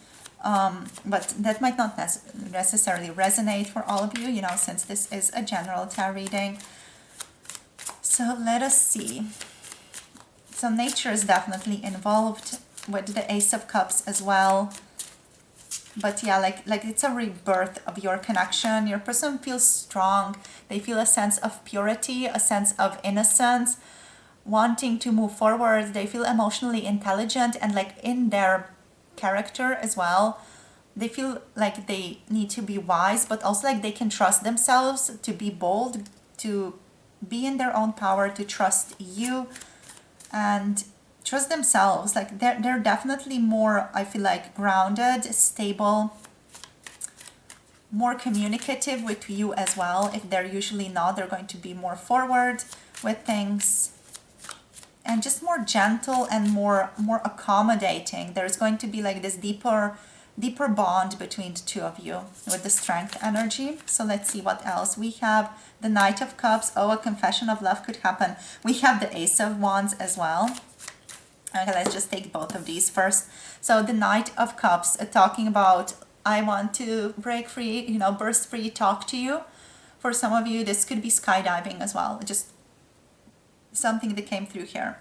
But that might not necessarily resonate for all of you, you know, since this is a general tarot reading. So let us see. So nature is definitely involved with the Ace of Cups as well. But yeah, like it's a rebirth of your connection. Your person feels strong. They feel a sense of purity, a sense of innocence, wanting to move forward. They feel emotionally intelligent and like in their character as well. they feel like they need to be wise, but also like they can trust themselves, to be bold, to be in their own power, to trust you and trust themselves. Like they're definitely more, I feel like, grounded, stable, more communicative with you as well. If they're usually not, they're going to be more forward with things, and just more gentle and more accommodating. There's going to be like this deeper bond between the two of you with the strength energy. So let's see what else we have. The Knight of Cups. Oh, a confession of love could happen. We have the Ace of Wands as well. Okay, let's just take both of these first. So the Knight of Cups, talking about, I want to break free, you know, burst free, talk to you. For some of you, this could be skydiving as well. Just something that came through here.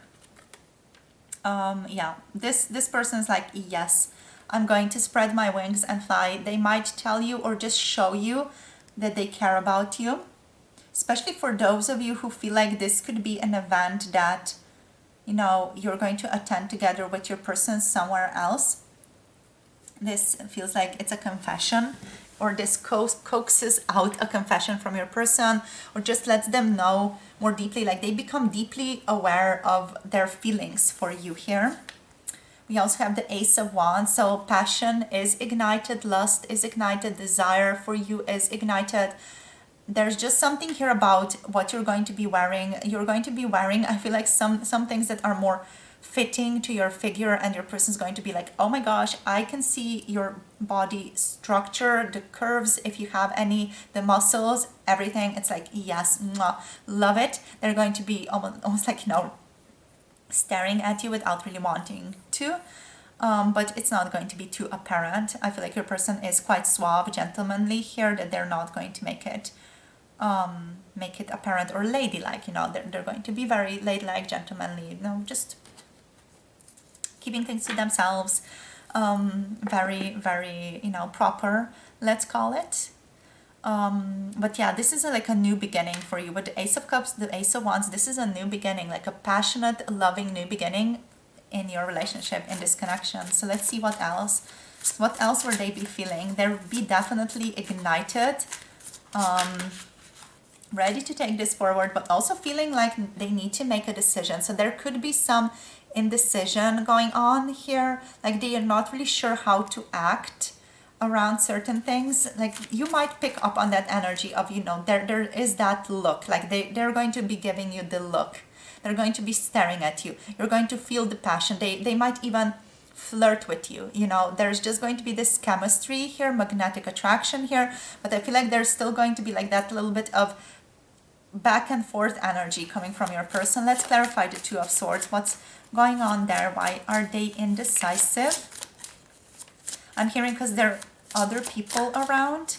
Yeah, this person's like, yes, I'm going to spread my wings and fly. They might tell you or just show you that they care about you. Especially for those of you who feel like this could be an event that, you know, you're going to attend together with your person somewhere else. This feels like it's a confession, or this coaxes out a confession from your person, or just lets them know more deeply, like they become deeply aware of their feelings for you here. We also have the Ace of Wands. So passion is ignited, lust is ignited, desire for you is ignited. There's just something here about what you're going to be wearing. You're going to be wearing, I feel like, some things that are more fitting to your figure, and your person's going to be like, oh my gosh, I can see your body structure, the curves, if you have any, the muscles, everything. It's like, yes, mwah, love it. They're going to be almost like, you know, staring at you without really wanting to. But it's not going to be too apparent. I feel like your person is quite suave, gentlemanly here, that they're not going to make it apparent, or ladylike, you know. They're going to be very ladylike, gentlemanly, you know, just keeping things to themselves, very, very, you know, proper, let's call it. But yeah, this is like a new beginning for you. With the Ace of Cups, the Ace of Wands, this is a new beginning, like a passionate, loving new beginning in your relationship, in this connection. So let's see what else. What else will they be feeling? They'll be definitely ignited, ready to take this forward, but also feeling like they need to make a decision. So there could be some indecision going on here, like they are not really sure how to act around certain things. Like you might pick up on that energy of, you know, there is that look, like they're going to be giving you the look. They're going to be staring at you. You're going to feel the passion. They might even flirt with you, you know. There's just going to be this chemistry here, magnetic attraction here, but I feel like there's still going to be like that little bit of back and forth energy coming from your person. Let's clarify the Two of Swords. What's going on there? Why are they indecisive? I'm hearing because there are other people around,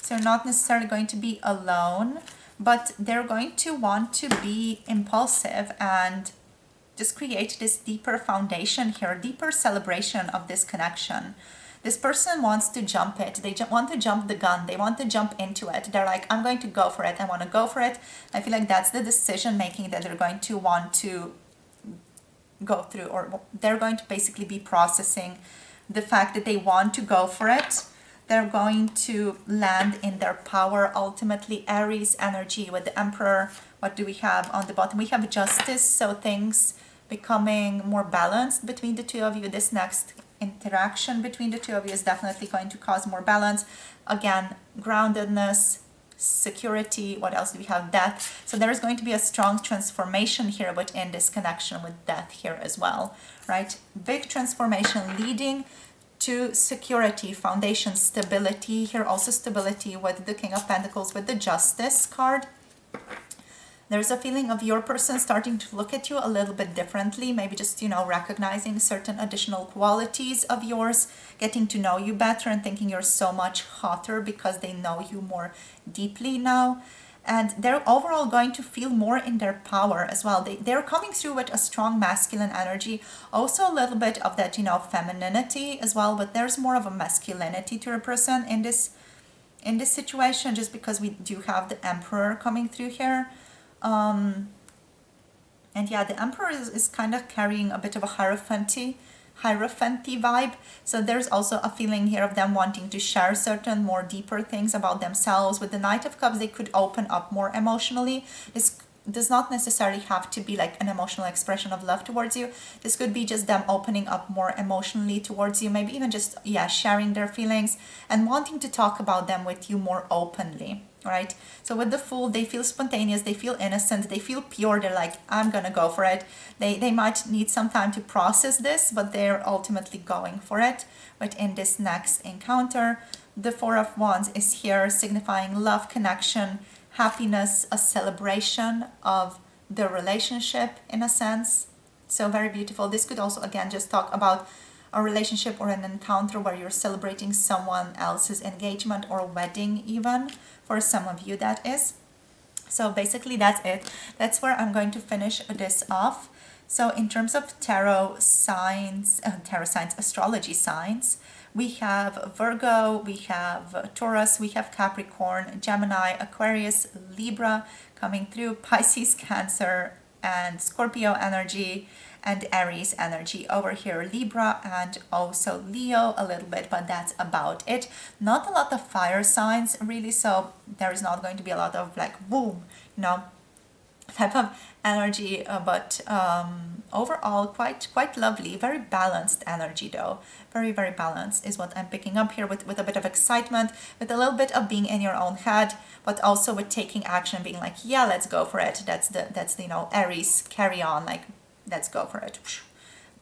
so you're not necessarily going to be alone, but they're going to want to be impulsive and just create this deeper foundation here, deeper celebration of this connection. This person wants to jump it. They want to jump the gun. They want to jump into it. They're like, I'm going to go for it. I want to go for it. I feel like that's the decision making that they're going to want to go through, or they're going to basically be processing the fact that they want to go for it. They're going to land in their power. Ultimately, Aries energy with the Emperor. What do we have on the bottom? We have Justice. So things becoming more balanced between the two of you. This next interaction between the two of you is definitely going to cause more balance. Again, groundedness, security. What else do we have? Death. So there is going to be a strong transformation here within this connection with death here as well, right? Big transformation leading to security, foundation, stability here. Also stability with the King of Pentacles, with the Justice card. There's a feeling of your person starting to look at you a little bit differently, maybe just, you know, recognizing certain additional qualities of yours, getting to know you better and thinking you're so much hotter because they know you more deeply now. And they're overall going to feel more in their power as well. They're coming through with a strong masculine energy, also a little bit of that, you know, femininity as well, but there's more of a masculinity to a person in this situation, just because we do have the Emperor coming through here. And yeah, the Emperor is kind of carrying a bit of a hierophanty Hierophant-y vibe. So there's also a feeling here of them wanting to share certain more deeper things about themselves. With the Knight of Cups, they could open up more emotionally. This does not necessarily have to be like an emotional expression of love towards you. This could be just them opening up more emotionally towards you, maybe even just, yeah, sharing their feelings and wanting to talk about them with you more openly, right? So with the Fool, they feel spontaneous, they feel innocent, they feel pure. They're like, I'm gonna go for it. They might need some time to process this, but they're ultimately going for it. But in this next encounter, the Four of Wands is here, signifying love, connection, happiness, a celebration of the relationship in a sense. So very beautiful. This could also again just talk about a relationship or an encounter where you're celebrating someone else's engagement or wedding, even for some of you that is. So basically that's it. That's where I'm going to finish this off. So in terms of tarot signs, astrology signs, we have Virgo, we have Taurus, we have Capricorn, Gemini, Aquarius, Libra coming through, Pisces, Cancer, and Scorpio energy, and Aries energy over here, Libra, and also Leo a little bit, but that's about it. Not a lot of fire signs really, so there is not going to be a lot of like boom, type of energy, but overall quite lovely, very balanced energy though, very balanced is what I'm picking up here, with a bit of excitement, with a little bit of being in your own head, but also with taking action, being like, yeah, let's go for it. That's the Aries, carry on, like let's go for it.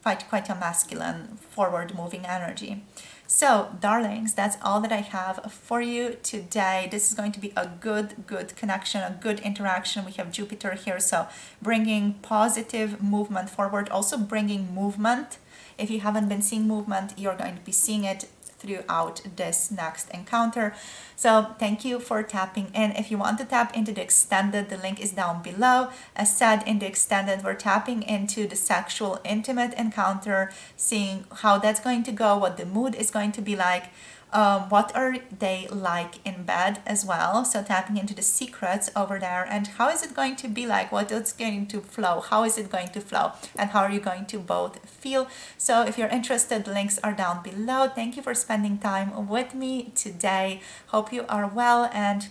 Quite a masculine, forward moving energy. So darlings, that's all that I have for you today. This is going to be a good connection, a good interaction. We have Jupiter here, so bringing positive movement forward, also bringing movement. If you haven't been seeing movement, you're going to be seeing it throughout this next encounter. So thank you for tapping in. If you want to tap into the extended, the link is down below. As said, in the extended, we're tapping into the sexual intimate encounter, seeing how that's going to go, what the mood is going to be like, what are they like in bed as well. So tapping into the secrets over there, and how is it going to be like, what is going to flow, how is it going to flow, and how are you going to both feel. So if you're interested, the links are down below. Thank you for spending time with me today. Hope you are well, and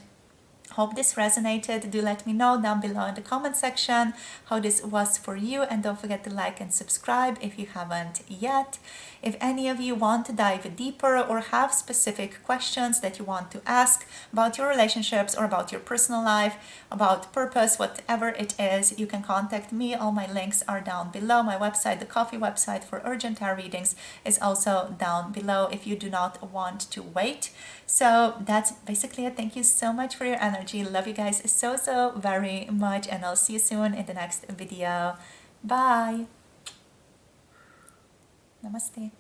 hope this resonated. Do let me know down below in the comment section how this was for you, and don't forget to like and subscribe if you haven't yet. If any of you want to dive deeper or have specific questions that you want to ask about your relationships or about your personal life, about purpose, whatever it is, you can contact me. All my links are down below. My website, the coffee website for urgent tarot readings, is also down below if you do not want to wait. So that's basically it. Thank you so much for your energy. Love you guys so very much, and I'll see you soon in the next video. Bye. Namaste.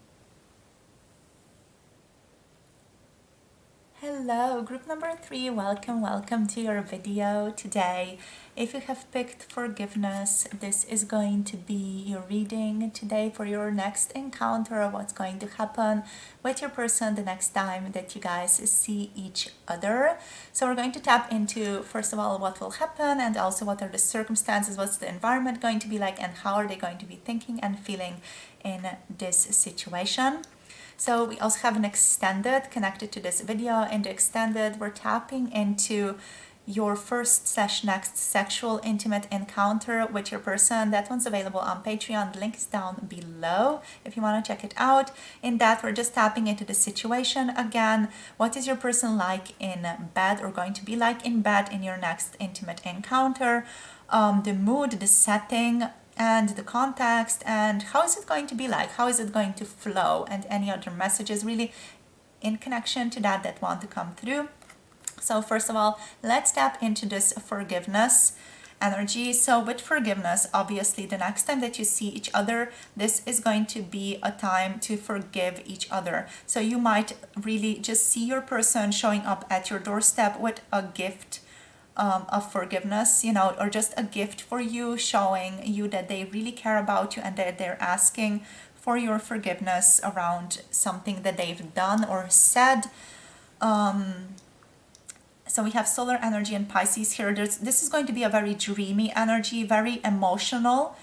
Hello, group number 3, welcome to your video today. If you have picked forgiveness, this is going to be your reading today for your next encounter, what's going to happen with your person the next time that you guys see each other. So we're going to tap into, first of all, what will happen, and also what are the circumstances, what's the environment going to be like, and how are they going to be thinking and feeling in this situation. So we also have an extended connected to this video. In the extended, we're tapping into your first/next sexual intimate encounter with your person. That one's available on Patreon. The link is down below if you want to check it out. In that, we're just tapping into the situation again. What is your person like in bed, or going to be like in bed in your next intimate encounter? The mood, the setting, and the context, and how is it going to be like, how is it going to flow, and any other messages really in connection to that want to come through. So first of all, let's tap into this forgiveness energy. So with forgiveness, obviously the next time that you see each other, this is going to be a time to forgive each other. So you might really just see your person showing up at your doorstep with a gift of forgiveness, or just a gift for you, showing you that they really care about you and that they're asking for your forgiveness around something that they've done or said. So we have solar energy and Pisces here. This is going to be a very dreamy energy, very emotional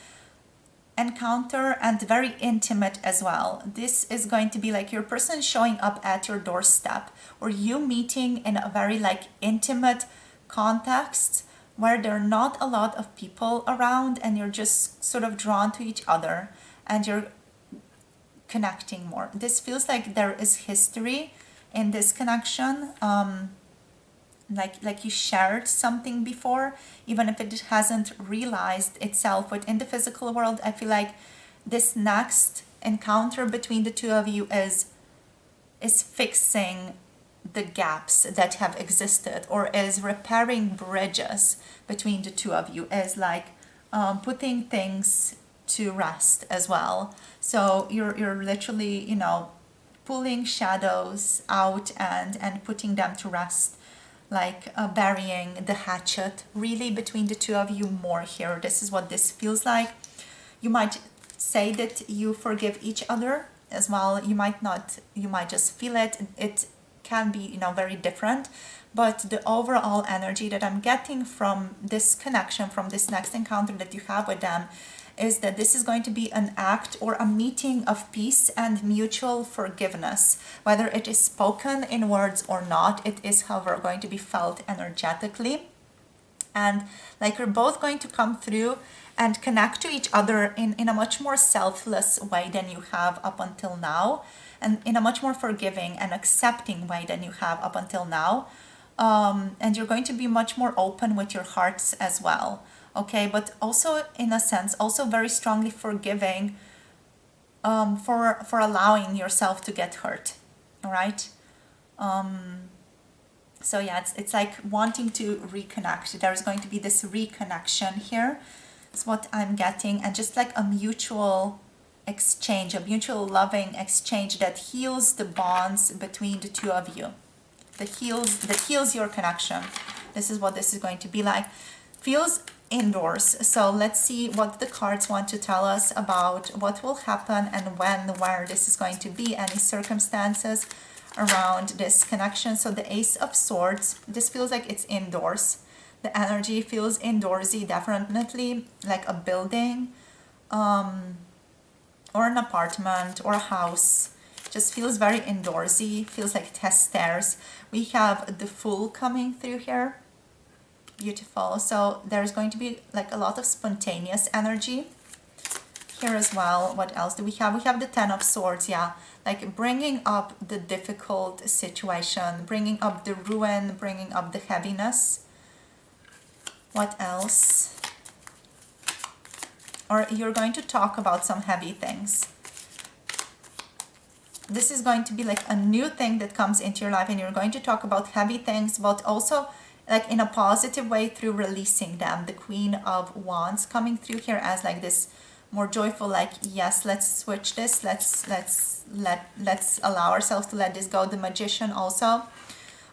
encounter and very intimate as well. This is going to be like your person showing up at your doorstep, or you meeting in a very like intimate context where there are not a lot of people around, and you're just sort of drawn to each other and you're connecting more. This feels like there is history in this connection. Like you shared something before, even if it hasn't realized itself within the physical world. I feel like this next encounter between the two of you is fixing the gaps that have existed, or is repairing bridges between the two of you, is like putting things to rest as well. So you're literally, you know, pulling shadows out and putting them to rest, like burying the hatchet really between the two of you more here. This is what this feels like. You might say that you forgive each other as well. You might not, you might just feel it. It can be, you know, very different, but the overall energy that I'm getting from this connection, from this next encounter that you have with them, is that this is going to be an act or a meeting of peace and mutual forgiveness. Whether it is spoken in words or not, it is, however, going to be felt energetically. And like you're both going to come through and connect to each other in a much more selfless way than you have up until now, and in a much more forgiving and accepting way than you have up until now. And you're going to be much more open with your hearts as well. Okay, but also in a sense, also very strongly forgiving for allowing yourself to get hurt. All right. So yeah, it's like wanting to reconnect. There's going to be this reconnection here. It's what I'm getting, and just like a mutual exchange, a mutual loving exchange that heals the bonds between the two of you. That heals your connection. This is what this is going to be like. Feels indoors. So let's see what the cards want to tell us about what will happen and when, where this is going to be, any circumstances around this connection. So the Ace of Swords, this feels like it's indoors. The energy feels indoorsy, definitely, like a building or an apartment or a house. Just feels very indoorsy, feels like it has stairs. We have the Fool coming through here. Beautiful. So there's going to be like a lot of spontaneous energy here as well. What else do we have? We have the Ten of Swords, yeah. Like bringing up the difficult situation, bringing up the ruin, bringing up the heaviness. What else? Or you're going to talk about some heavy things. This is going to be like a new thing that comes into your life, and you're going to talk about heavy things, but also like in a positive way through releasing them. The Queen of Wands coming through here as like this more joyful, like, yes, let's switch this, let's allow ourselves to let this go. The Magician also.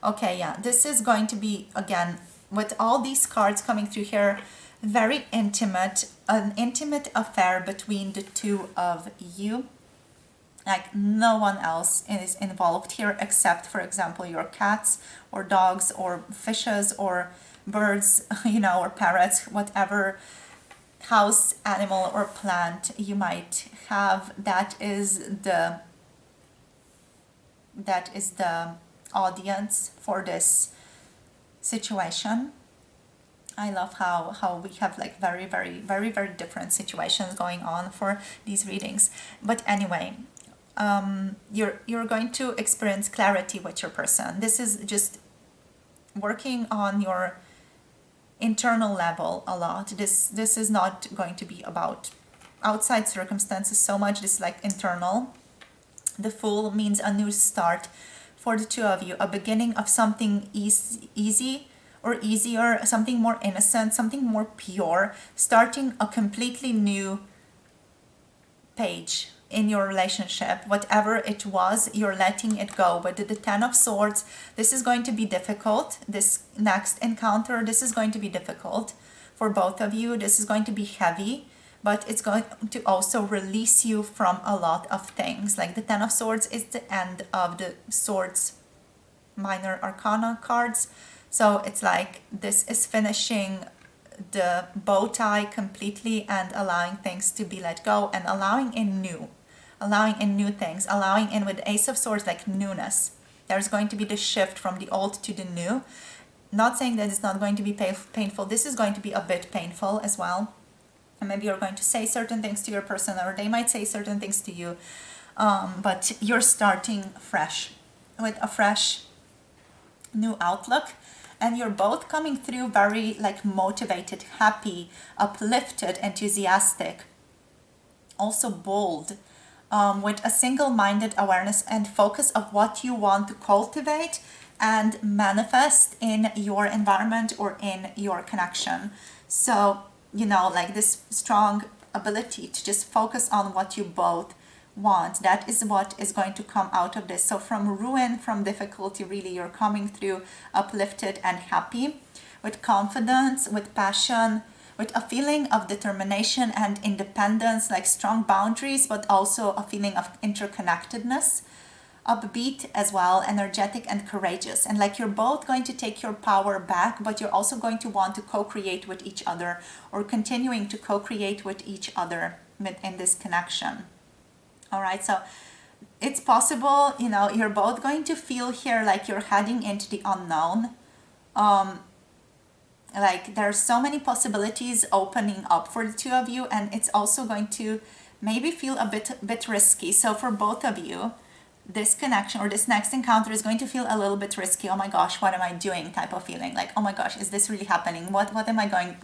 Okay, yeah, this is going to be, again, with all these cards coming through here, very intimate, an intimate affair between the two of you. Like no one else is involved here except, for example, your cats or dogs or fishes or birds, you know, or parrots, whatever house animal or plant you might have. That is the audience for this situation. I love how we have like very different situations going on for these readings. But anyway, you're going to experience clarity with your person. This is just working on your internal level a lot. This is not going to be about outside circumstances so much. This is like internal. The Fool means a new start for the two of you, a beginning of something easy or easier, something more innocent, something more pure, starting a completely new page in your relationship. Whatever it was, you're letting it go. But the Ten of Swords, this is going to be difficult. This next encounter, this is going to be difficult for both of you. This is going to be heavy, but it's going to also release you from a lot of things. Like the Ten of Swords is the end of the Swords Minor Arcana cards. So it's like this is finishing the bow tie completely and allowing things to be let go and allowing in new things, allowing in with Ace of Swords, like newness. There's going to be the shift from the old to the new. Not saying that it's not going to be painful. This is going to be a bit painful as well. And maybe you're going to say certain things to your person, or they might say certain things to you. But you're starting fresh with a fresh new outlook, and you're both coming through very like motivated, happy, uplifted, enthusiastic, also bold, with a single-minded awareness and focus of what you want to cultivate and manifest in your environment or in your connection. So, like this strong ability to just focus on what you both want. That is what is going to come out of this. So from ruin, from difficulty, really, you're coming through uplifted and happy, with confidence, with passion, with a feeling of determination and independence, like strong boundaries, but also a feeling of interconnectedness, upbeat as well, energetic and courageous. And like you're both going to take your power back, but you're also going to want to co-create with each other, or continuing to co-create with each other in this connection. All right, so it's possible, you're both going to feel here like you're heading into the unknown. Like there's so many possibilities opening up for the two of you, and it's also going to maybe feel a bit risky. So for both of you, this connection or this next encounter is going to feel a little bit risky. Oh my gosh, what am I doing? Type of feeling, like, oh my gosh, is this really happening? What am I going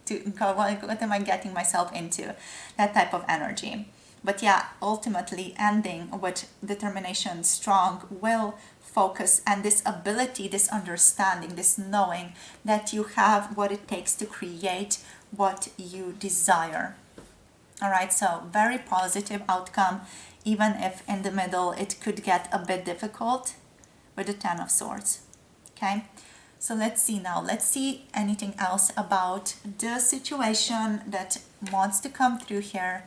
to go? What am I getting myself into? That type of energy. But yeah, ultimately ending with determination, strong will, focus, and this ability, this understanding, this knowing that you have what it takes to create what you desire. All right, so very positive outcome, even if in the middle it could get a bit difficult with the Ten of Swords. Okay, so let's see now. Let's see anything else about the situation that wants to come through here.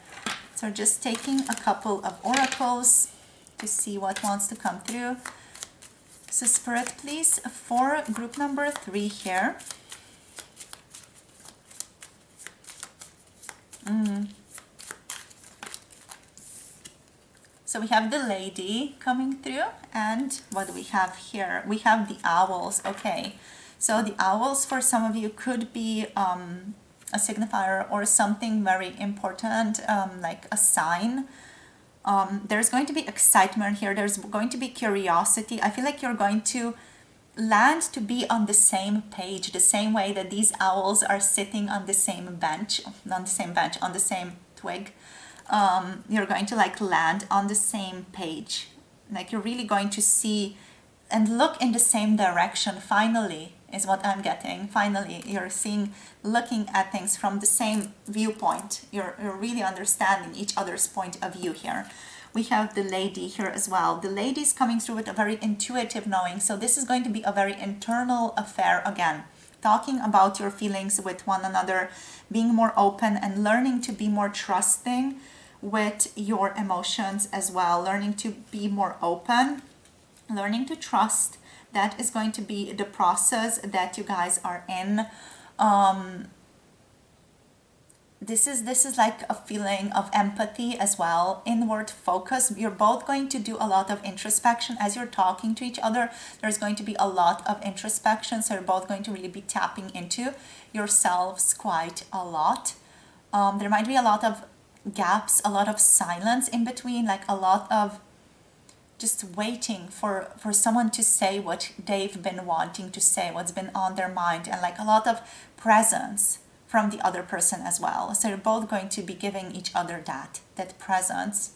So just taking a couple of oracles to see what wants to come through. So Spirit, please, for group number 3 here. So we have the Lady coming through, and what do we have here? We have the Owls. Okay, so the Owls for some of you could be a signifier or something very important, like a sign. There's going to be excitement here. There's going to be curiosity. I feel like you're going to land to be on the same page, the same way that these owls are sitting on the same bench, on the same twig. You're going to like land on the same page. Like you're really going to see and look in the same direction. Finally, is what I'm getting. Finally, you're looking at things from the same viewpoint. You're really understanding each other's point of view here. We have the Lady here as well. The Lady is coming through with a very intuitive knowing. So this is going to be a very internal affair again. Talking about your feelings with one another, being more open and learning to be more trusting with your emotions as well. Learning to be more open, learning to trust. That is going to be the process that you guys are in. This is like a feeling of empathy as well, inward focus. You're both going to do a lot of introspection as you're talking to each other. There's going to be a lot of introspection, so you're both going to really be tapping into yourselves quite a lot. There might be a lot of gaps, a lot of silence in between, like a lot of just waiting for someone to say what they've been wanting to say, what's been on their mind, and like a lot of presence from the other person as well. So you're both going to be giving each other that presence,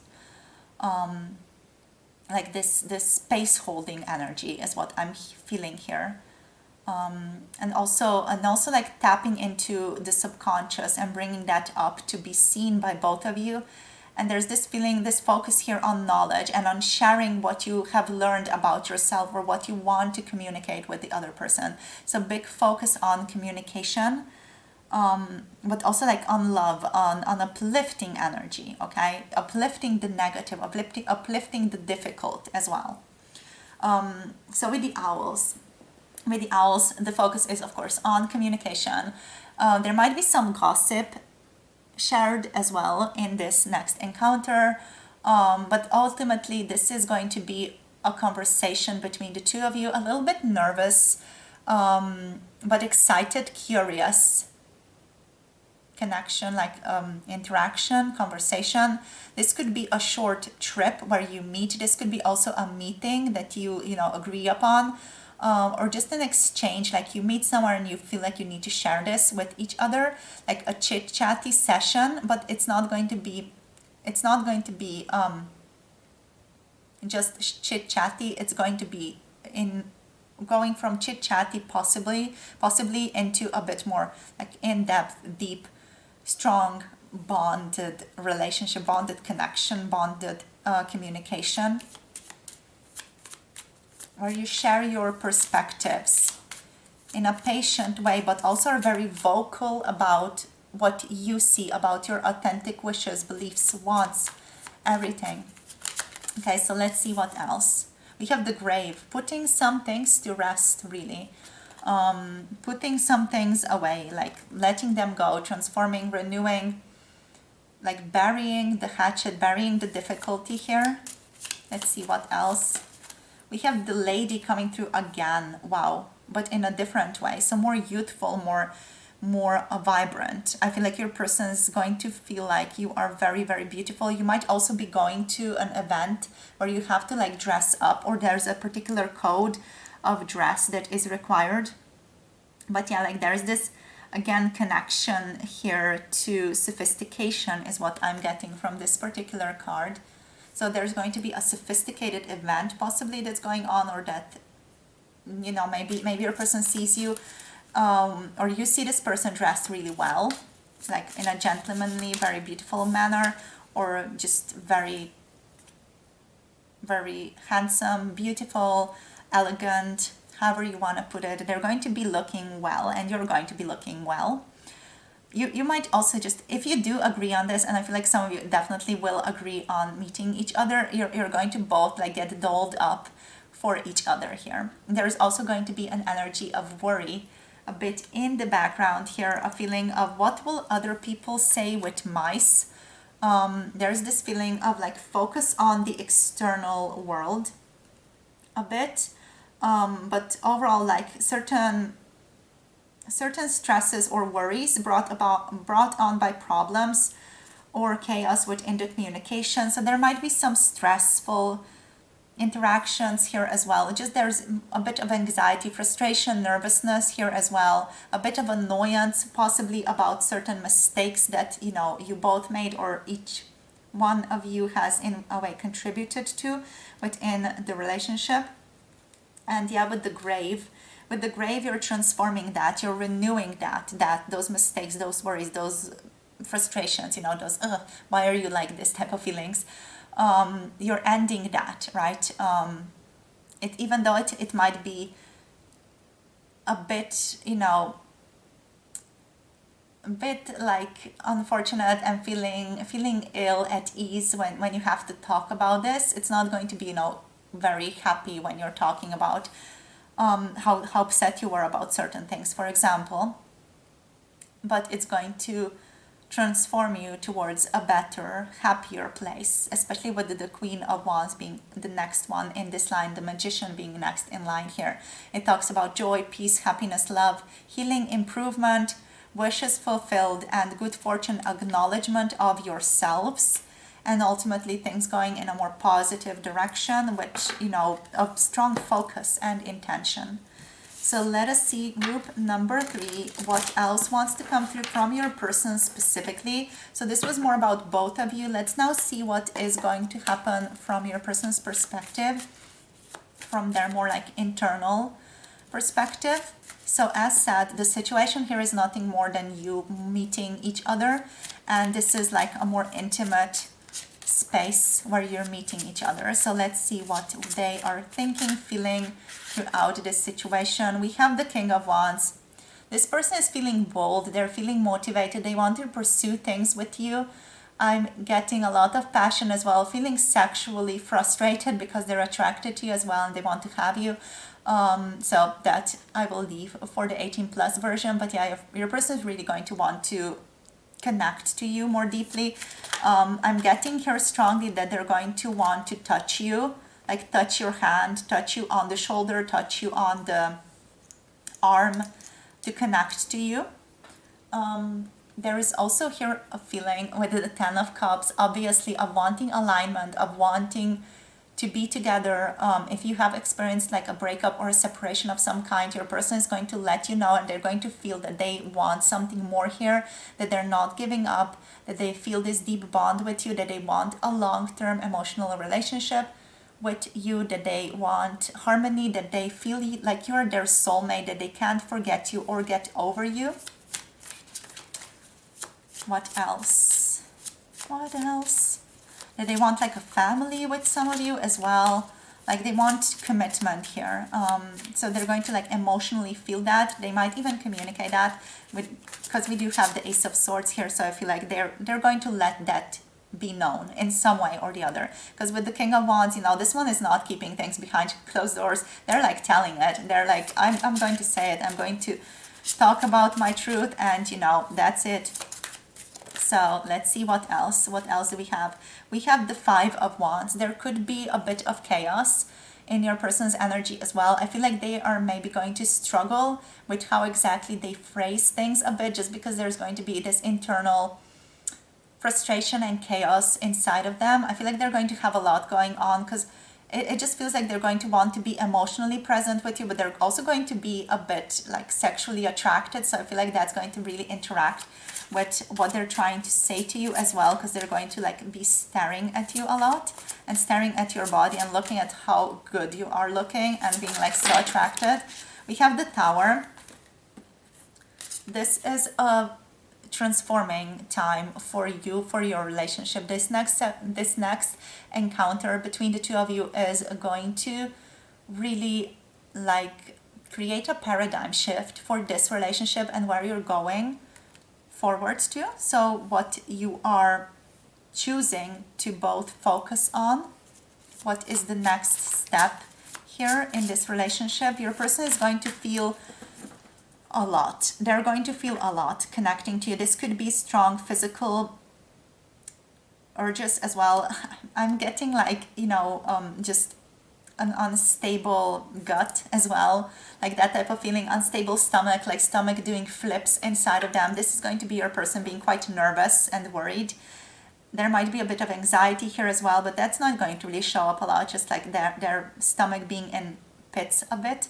like this space holding energy is what I'm feeling here, and also like tapping into the subconscious and bringing that up to be seen by both of you. And there's this feeling, this focus here on knowledge and on sharing what you have learned about yourself or what you want to communicate with the other person. So big focus on communication, but also like on love, on uplifting energy, okay? Uplifting the negative, uplifting the difficult as well. So with the owls, the focus is, of course, on communication, There might be some gossip shared as well in this next encounter, but ultimately this is going to be a conversation between the two of you, a little bit nervous, but excited, curious connection, like interaction, conversation. This could be a short trip where you meet. This could be also a meeting that you know agree upon, or just an exchange, like you meet somewhere and you feel like you need to share this with each other, like a chit chatty session. But it's not going to be just chit chatty. It's going to be in going from chit chatty possibly into a bit more like in depth, deep, strong, bonded relationship, bonded connection, bonded communication, where you share your perspectives in a patient way, but also are very vocal about what you see, about your authentic wishes, beliefs, wants, everything. Okay, so let's see what else. We have the grave, putting some things to rest, really. Putting some things away, like letting them go, transforming, renewing, like burying the hatchet, burying the difficulty here. Let's see what else. We have the lady coming through again, wow, but in a different way. So more youthful, more vibrant. I feel like your person is going to feel like you are very, very beautiful. You might also be going to an event where you have to like dress up, or there's a particular code of dress that is required. But yeah, like there's this again connection here to sophistication is what I'm getting from this particular card. So there's going to be a sophisticated event possibly that's going on, or that, you know, maybe your person sees you, or you see this person dressed really well, like in a gentlemanly, very beautiful manner, or just very, very handsome, beautiful, elegant, however you want to put it. They're going to be looking well, and you're going to be looking well. You might also just, if you do agree on this, and I feel like some of you definitely will agree on meeting each other, you're going to both like get dolled up for each other here. There's also going to be an energy of worry a bit in the background here, a feeling of what will other people say with mice. There's this feeling of like focus on the external world a bit, but overall like certain stresses or worries brought on by problems or chaos within the communication. So there might be some stressful interactions here as well. Just there's a bit of anxiety, frustration, nervousness here as well, a bit of annoyance possibly about certain mistakes that you know you both made, or each one of you has in a way contributed to within the relationship. And yeah, with the grave, you're transforming that, you're renewing that those mistakes, those worries, those frustrations, you know, those why are you like this type of feelings. You're ending that, right? Even though it might be a bit, you know, a bit like unfortunate and feeling ill at ease when you have to talk about this. It's not going to be, you know, very happy when you're talking about how upset you were about certain things, for example. But it's going to transform you towards a better, happier place, especially with the Queen of Wands being the next one in this line, the Magician being next in line here. It talks about joy, peace, happiness, love, healing, improvement, wishes fulfilled, and good fortune, acknowledgement of yourselves, and ultimately things going in a more positive direction, which, you know, of strong focus and intention. So let us see group number 3, what else wants to come through from your person specifically. So this was more about both of you. Let's now see what is going to happen from your person's perspective, from their more like internal perspective. So as said, the situation here is nothing more than you meeting each other, and this is like a more intimate space where you're meeting each other. So let's see what they are thinking, feeling throughout this situation. We have the King of Wands. This person is feeling bold, they're feeling motivated, they want to pursue things with you. I'm getting a lot of passion as well, feeling sexually frustrated because they're attracted to you as well and they want to have you. So that I will leave for the 18 plus version. But yeah, your person is really going to want to connect to you more deeply. I'm getting here strongly that they're going to want to touch you, like touch your hand, touch you on the shoulder, touch you on the arm, to connect to you. There is also here a feeling with the Ten of Cups, obviously, of wanting alignment, of wanting to be together. If you have experienced like a breakup or a separation of some kind, your person is going to let you know, and they're going to feel that they want something more here, that they're not giving up, that they feel this deep bond with you, that they want a long-term emotional relationship with you, that they want harmony, that they feel like you're their soulmate, that they can't forget you or get over you. What else? What else? That they want like a family with some of you as well. Like they want commitment here. So they're going to like emotionally feel that. They might even communicate that with, because we do have the Ace of Swords here. So I feel like they're going to let that be known in some way or the other. Because with the King of Wands, you know, this one is not keeping things behind closed doors. They're like telling it. They're like, I'm going to say it. I'm going to talk about my truth, and you know, that's it. So let's see what else. What else do we have? We have the Five of Wands. There could be a bit of chaos in your person's energy as well. I feel like they are maybe going to struggle with how exactly they phrase things a bit, just because there's going to be this internal frustration and chaos inside of them. I feel like they're going to have a lot going on, because it just feels like they're going to want to be emotionally present with you, but they're also going to be a bit like sexually attracted. So I feel like that's going to really interact with what they're trying to say to you as well, because they're going to like be staring at you a lot and staring at your body and looking at how good you are looking and being like so attracted. We have the Tower. This is a transforming time for you, for your relationship. This next encounter between the two of you is going to really like create a paradigm shift for this relationship and where you're going forwards to. So what you are choosing to both focus on, what is the next step here in this relationship. Your person is going to feel a lot. They're going to feel a lot connecting to you. This could be strong physical urges as well. I'm getting like, you know, just an unstable gut as well, like that type of feeling, unstable stomach, like stomach doing flips inside of them. This is going to be your person being quite nervous and worried. There might be a bit of anxiety here as well, but that's not going to really show up a lot, just like their stomach being in pits a bit.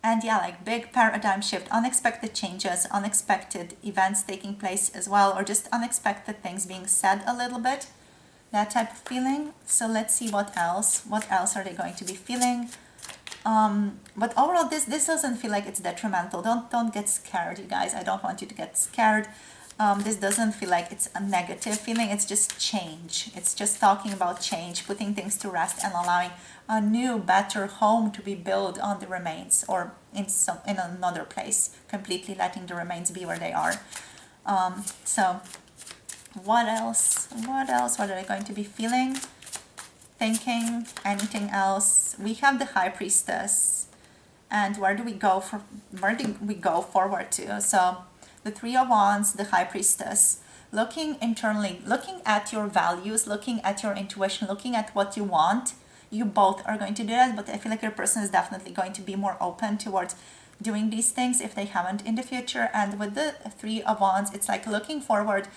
And yeah, like big paradigm shift, unexpected changes, unexpected events taking place as well, or just unexpected things being said a little bit, that type of feeling. So let's see what else. What else are they going to be feeling? But overall, this doesn't feel like it's detrimental. Don't get scared, you guys. I don't want you to get scared. This doesn't feel like it's a negative feeling. It's just change. It's just talking about change, putting things to rest and allowing a new, better home to be built on the remains, or in another place, completely letting the remains be where they are. So what else? What are they going to be feeling? Thinking? Anything else? We have the High Priestess. And where do we go forward to? So the Three of Wands, the High Priestess, looking internally, looking at your values, looking at your intuition, looking at what you want. You both are going to do that, but I feel like your person is definitely going to be more open towards doing these things if they haven't in the future. And with the Three of Wands, it's like looking forward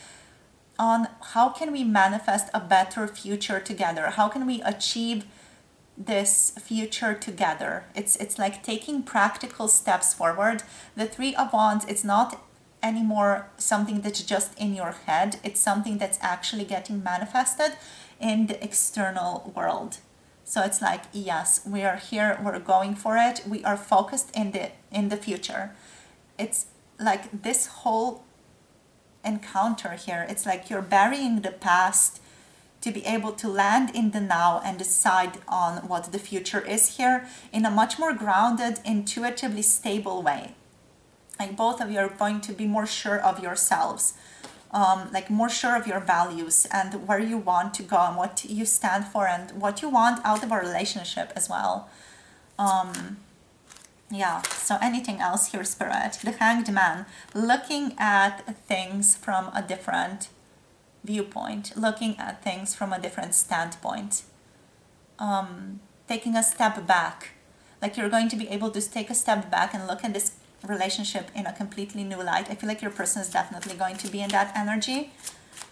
on how can we manifest a better future together? How can we achieve this future together? It's like taking practical steps forward. The Three of Wands, it's not anymore something that's just in your head. It's something that's actually getting manifested in the external world. So it's like, yes, we are here, we're going for it, we are focused in the future. It's like this whole encounter here, it's like you're burying the past to be able to land in the now and decide on what the future is here in a much more grounded, intuitively stable way. Like both of you are going to be more sure of yourselves. like more sure of your values and where you want to go and what you stand for and what you want out of a relationship as well. Yeah, so anything else here, Spirit? The Hanged Man, looking at things from a different viewpoint, looking at things from a different standpoint, taking a step back. Like you're going to be able to take a step back and look at this relationship in a completely new light. I feel like your person is definitely going to be in that energy,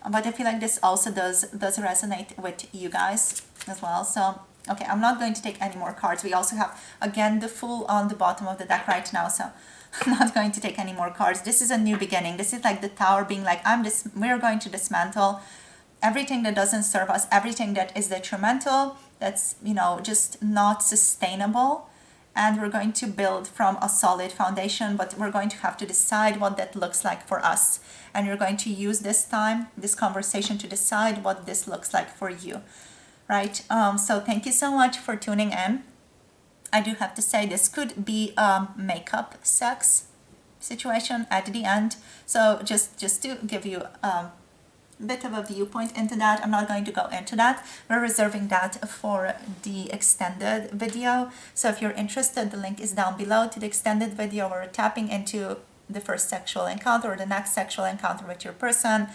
but I feel like this also does resonate with you guys as well. So okay, I'm not going to take any more cards. We also have again the Fool on the bottom of the deck right now, so I'm not going to take any more cards. This is a new beginning. This is like the Tower being like, we're going to dismantle everything that doesn't serve us, everything that is detrimental, that's, you know, just not sustainable. And we're going to build from a solid foundation, but we're going to have to decide what that looks like for us. And you're going to use this time, this conversation, to decide what this looks like for you, right? So thank you so much for tuning in. I do have to say this could be a makeup sex situation at the end. So just to give you bit of a viewpoint into that, I'm not going to go into that. We're reserving that for the extended video. So if you're interested, the link is down below to the extended video. We're tapping into the first sexual encounter or the next sexual encounter with your person,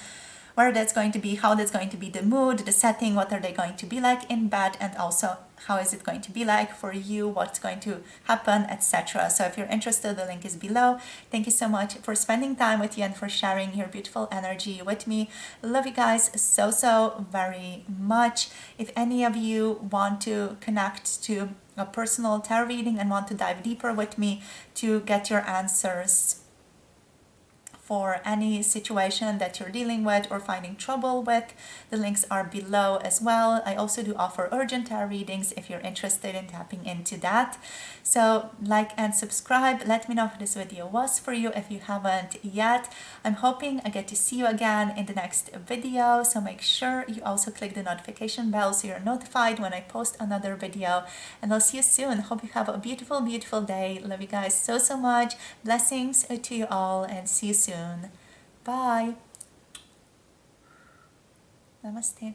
where that's going to be, how that's going to be, the mood, the setting, what are they going to be like in bed, and also how is it going to be like for you, what's going to happen, etc. So if you're interested, the link is below. Thank you so much for spending time with you and for sharing your beautiful energy with me. Love you guys so very much. If any of you want to connect to a personal tarot reading and want to dive deeper with me to get your answers for any situation that you're dealing with or finding trouble with, the links are below as well. I also do offer urgent tarot readings if you're interested in tapping into that. So like and subscribe. Let me know if this video was for you if you haven't yet. I'm hoping I get to see you again in the next video. So make sure you also click the notification bell so you're notified when I post another video. And I'll see you soon. Hope you have a beautiful day. Love you guys so much. Blessings to you all and see you soon. Bye. Namaste.